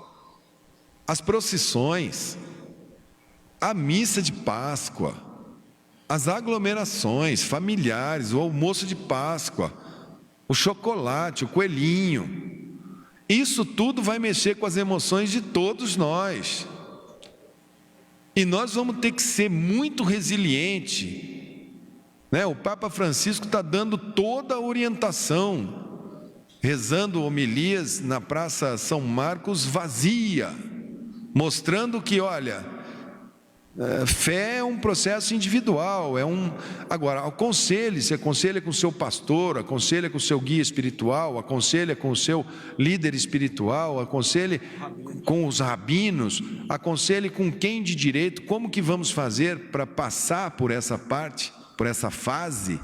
As procissões, a missa de Páscoa, as aglomerações familiares, o almoço de Páscoa, o chocolate, o coelhinho, isso tudo vai mexer com as emoções de todos nós. E nós vamos ter que ser muito resiliente, né? O Papa Francisco está dando toda a orientação, rezando homilias na Praça São Marcos vazia, mostrando que, olha, fé é um processo individual, agora, se aconselha com o seu pastor, aconselha com o seu guia espiritual, aconselha com o seu líder espiritual, aconselhe com os rabinos, aconselhe com quem de direito, como que vamos fazer para passar por essa parte, por essa fase,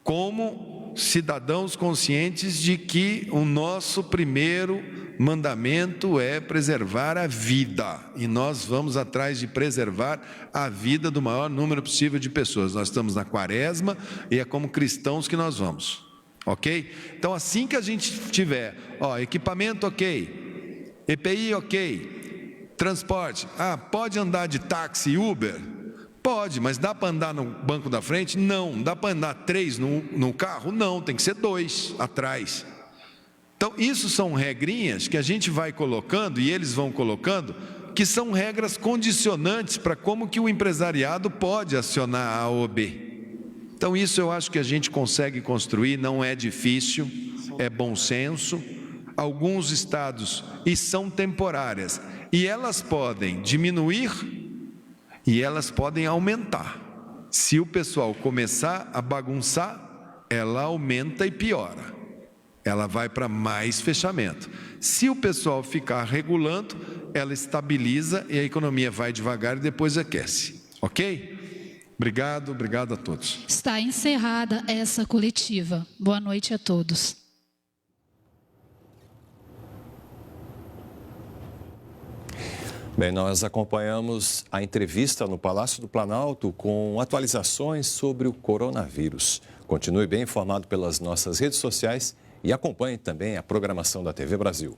como cidadãos conscientes de que o nosso primeiro mandamento é preservar a vida, e nós vamos atrás de preservar a vida do maior número possível de pessoas. Nós estamos na quaresma e é como cristãos que nós vamos, ok? Então, assim que a gente tiver, equipamento ok, EPI ok, transporte, pode andar de táxi e Uber? Pode, mas dá para andar no banco da frente? Não. Dá para andar 3 no carro? Não, tem que ser 2 atrás. Então, isso são regrinhas que a gente vai colocando, e eles vão colocando, que são regras condicionantes para como que o empresariado pode acionar a AOB. Então, isso eu acho que a gente consegue construir, não é difícil, é bom senso. Alguns estados, e são temporárias, e elas podem diminuir e elas podem aumentar. Se o pessoal começar a bagunçar, ela aumenta e piora. Ela vai para mais fechamento. Se o pessoal ficar regulando, ela estabiliza e a economia vai devagar e depois aquece. Ok? Obrigado a todos. Está encerrada essa coletiva. Boa noite a todos. Bem, nós acompanhamos a entrevista no Palácio do Planalto com atualizações sobre o coronavírus. Continue bem informado pelas nossas redes sociais e acompanhe também a programação da TV Brasil.